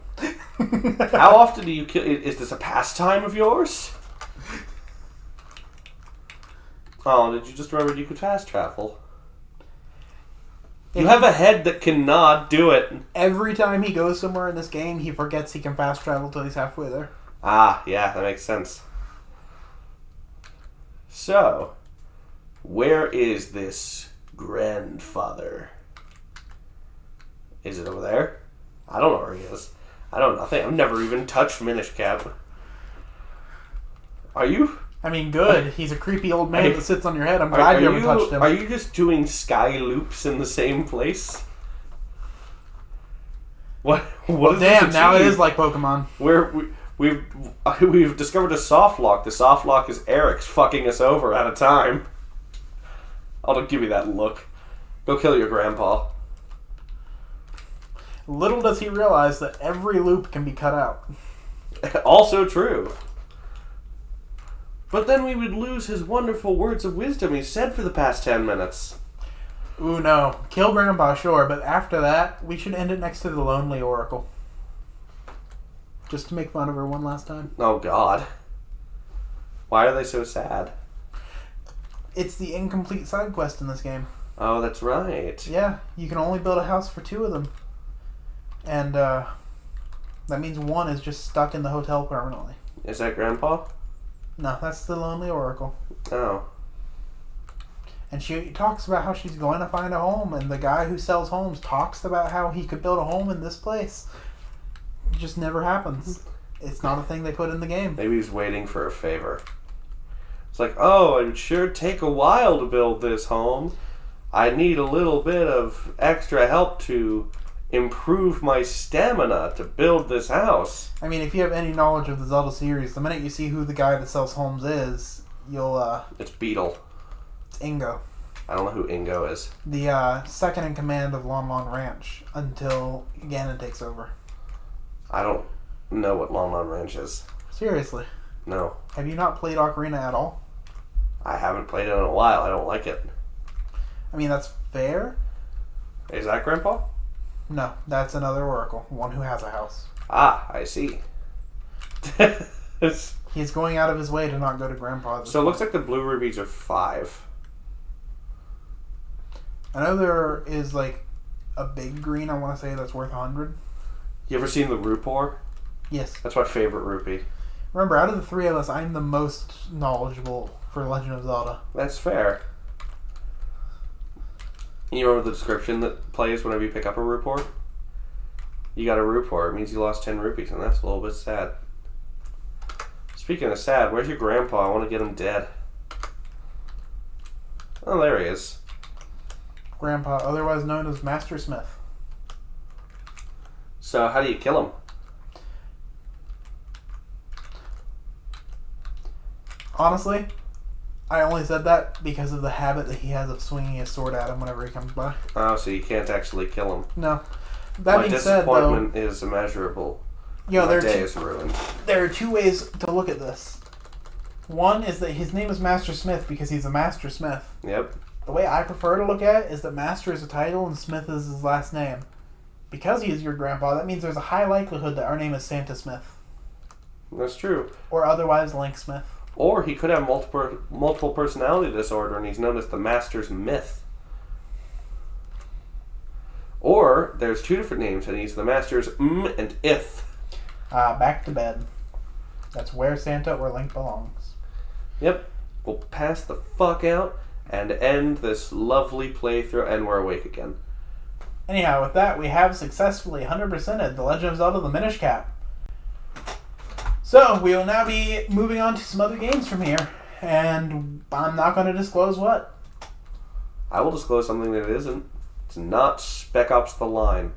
How often do you kill... Is this a pastime of yours? Oh, did you just remember you could fast travel? You have a head that cannot do it. Every time he goes somewhere in this game, he forgets he can fast travel till he's halfway there. Ah, yeah, that makes sense. So, where is this grandfather? Is it over there? I don't know where he is. I don't know. I've never even touched Minish Cap. Are you? I mean, good. He's a creepy old man that sits on your head. I'm glad you ever touched him. Are you just doing sky loops in the same place? What Well, is damn, this now it achieve? is like Pokemon. We've discovered a soft lock. The soft lock is Eric's fucking us over at a time. I'll give you that look. Go kill your grandpa. Little does he realize that every loop can be cut out. Also true. But then we would lose his wonderful words of wisdom he said for the past 10 minutes. Ooh, no. Kill Grandpa, sure, but after that, we should end it next to the Lonely Oracle. Just to make fun of her one last time. Oh, God. Why are they so sad? It's the incomplete side quest in this game. Oh, that's right. Yeah, you can only build a house for 2 of them. And, that means one is just stuck in the hotel permanently. Is that Grandpa? No, that's the Lonely Oracle. Oh. And she talks about how she's going to find a home, and the guy who sells homes talks about how he could build a home in this place. It just never happens. It's not a thing they put in the game. Maybe he's waiting for a favor. It's like, oh, it would sure take a while to build this home. I need a little bit of extra help to improve my stamina to build this house. I mean, if you have any knowledge of the Zelda series, the minute you see who the guy that sells homes is, you'll, It's Beetle. It's Ingo. I don't know who Ingo is. The, second in command of Lon Lon Ranch until Ganon takes over. I don't know what Lon Lon Ranch is. Seriously. No. Have you not played Ocarina at all? I haven't played it in a while. I don't like it. I mean, that's fair. Is that Grandpa? No, that's another Oracle. One who has a house. Ah, I see. He's going out of his way to not go to Grandpa. So it looks like the blue rubies are 5. I know there is, like, a big green, I want to say, that's worth 100. You ever seen the Rupor? Yes. That's my favorite rupee. Remember, out of the 3 of us, I'm the most knowledgeable for Legend of Zelda. That's fair. You remember the description that plays whenever you pick up a Rupor? You got a Rupor. It means you lost 10 rupees, and that's a little bit sad. Speaking of sad, where's your grandpa? I want to get him dead. Oh, there he is. Grandpa, otherwise known as Master Smith. So, how do you kill him? Honestly, I only said that because of the habit that he has of swinging his sword at him whenever he comes by. Oh, so you can't actually kill him. No. That My being said, though, disappointment is immeasurable. you know, My there day are, is ruined. there are 2 ways to look at this. One is that his name is Master Smith because he's a Master Smith. Yep. The way I prefer to look at it is that Master is a title and Smith is his last name. Because he is your grandpa, that means there's a high likelihood that our name is Santa Smith. That's true. Or otherwise Link Smith. Or he could have multiple personality disorder and he's known as the Master's Myth. Or there's 2 different names and he's the Master's and Ith. Back to bed. That's where Santa or Link belongs. Yep. We'll pass the fuck out and end this lovely playthrough and we're awake again. Anyhow, with that, we have successfully 100%ed The Legend of Zelda: The Minish Cap. So, we will now be moving on to some other games from here, and I'm not going to disclose what. I will disclose something that it isn't. It's not Spec Ops The Line.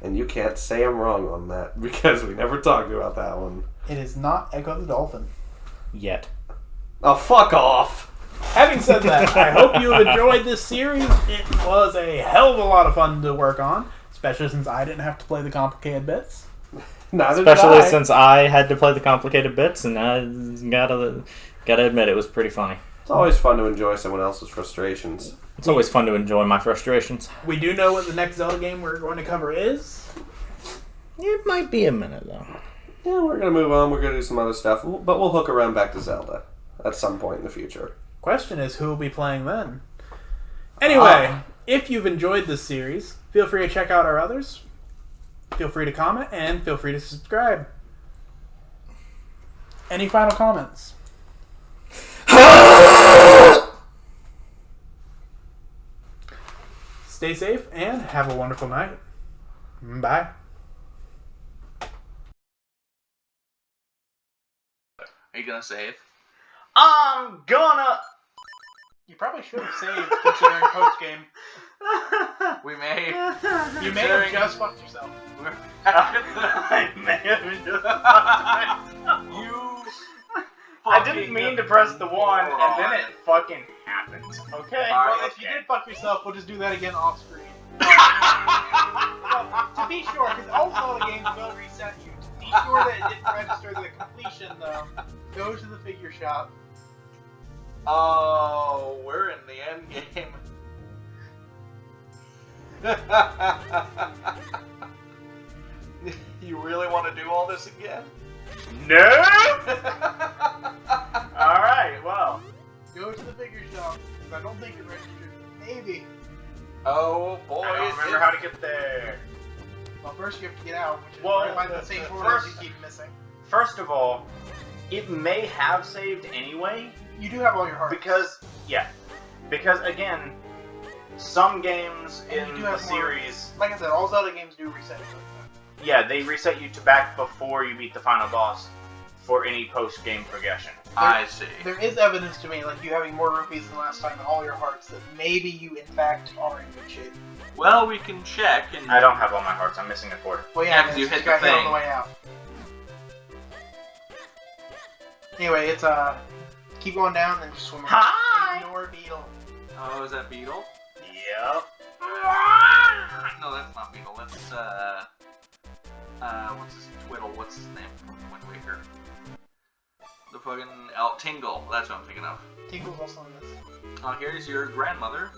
And you can't say I'm wrong on that, because we never talked about that one. It is not Echo the Dolphin. Yet. Oh, fuck off! Having said that, I hope you have enjoyed this series. It was a hell of a lot of fun to work on, especially since I didn't have to play the complicated bits. Neither Especially did I. since I had to play the complicated bits, and I gotta admit it was pretty funny. It's always fun to enjoy someone else's frustrations. It's always fun to enjoy my frustrations. We do know what the next Zelda game we're going to cover is. It might be a minute, though. Yeah, we're gonna move on. We're gonna do some other stuff, but we'll hook around back to Zelda at some point in the future. Question is, who will be playing then? Anyway, if you've enjoyed this series, feel free to check out our others. Feel free to comment, and feel free to subscribe. Any final comments? stay safe, and have a wonderful night. Bye. Are you gonna save? I'm gonna. You probably should have saved considering post game. We may. You may have just fucked yourself. I may have just. You. I didn't mean to press the 1, and then it fucking happened. Okay. Alright, Well, if you did fuck yourself, we'll just do that again off screen. Well, to be sure, because all Zelda games will reset you. To be sure that it didn't register the completion, though, go to the figure shop. Oh, we're in the end game. You really want to do all this again? No. All right. Well. Go to the figure shop, because I don't think it registered. Maybe. Oh boy! I don't remember how to get there. Well, first you have to get out, which is Well, right by the same first- portals you keep missing. First of all, it may have saved anyway. You do have all your hearts. Because again, some games And in you do the have more- series, Like I said, all Zelda games do reset you like yeah, they reset you to back before you beat the final boss for any post-game progression. I see. that. There is evidence to me, like you having more rupees than last time and all your hearts, that maybe you in fact are in good shape. Well, we can check and. I don't have all my hearts. I'm missing a quarter. Well, Yeah, yeah, 'cause you it's hit just the got hit on thing. the way out. Anyway, it's keep going down, then just swim around. Hi! Ignore Beetle. Oh, is that Beetle? Yep. No, that's not Beetle. That's what's his Twiddle? What's his name from Wind Waker? The fucking Tingle. That's what I'm thinking of. Tingle's also in this. Oh, here's your grandmother.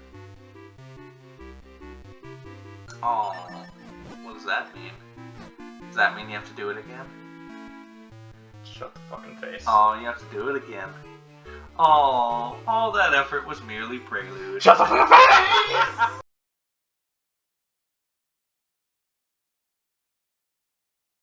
Oh, what does that mean? Does that mean you have to do it again? Shut the fucking face. Oh, you have to do it again. Oh, all that effort was merely prelude. Shut the fucking face!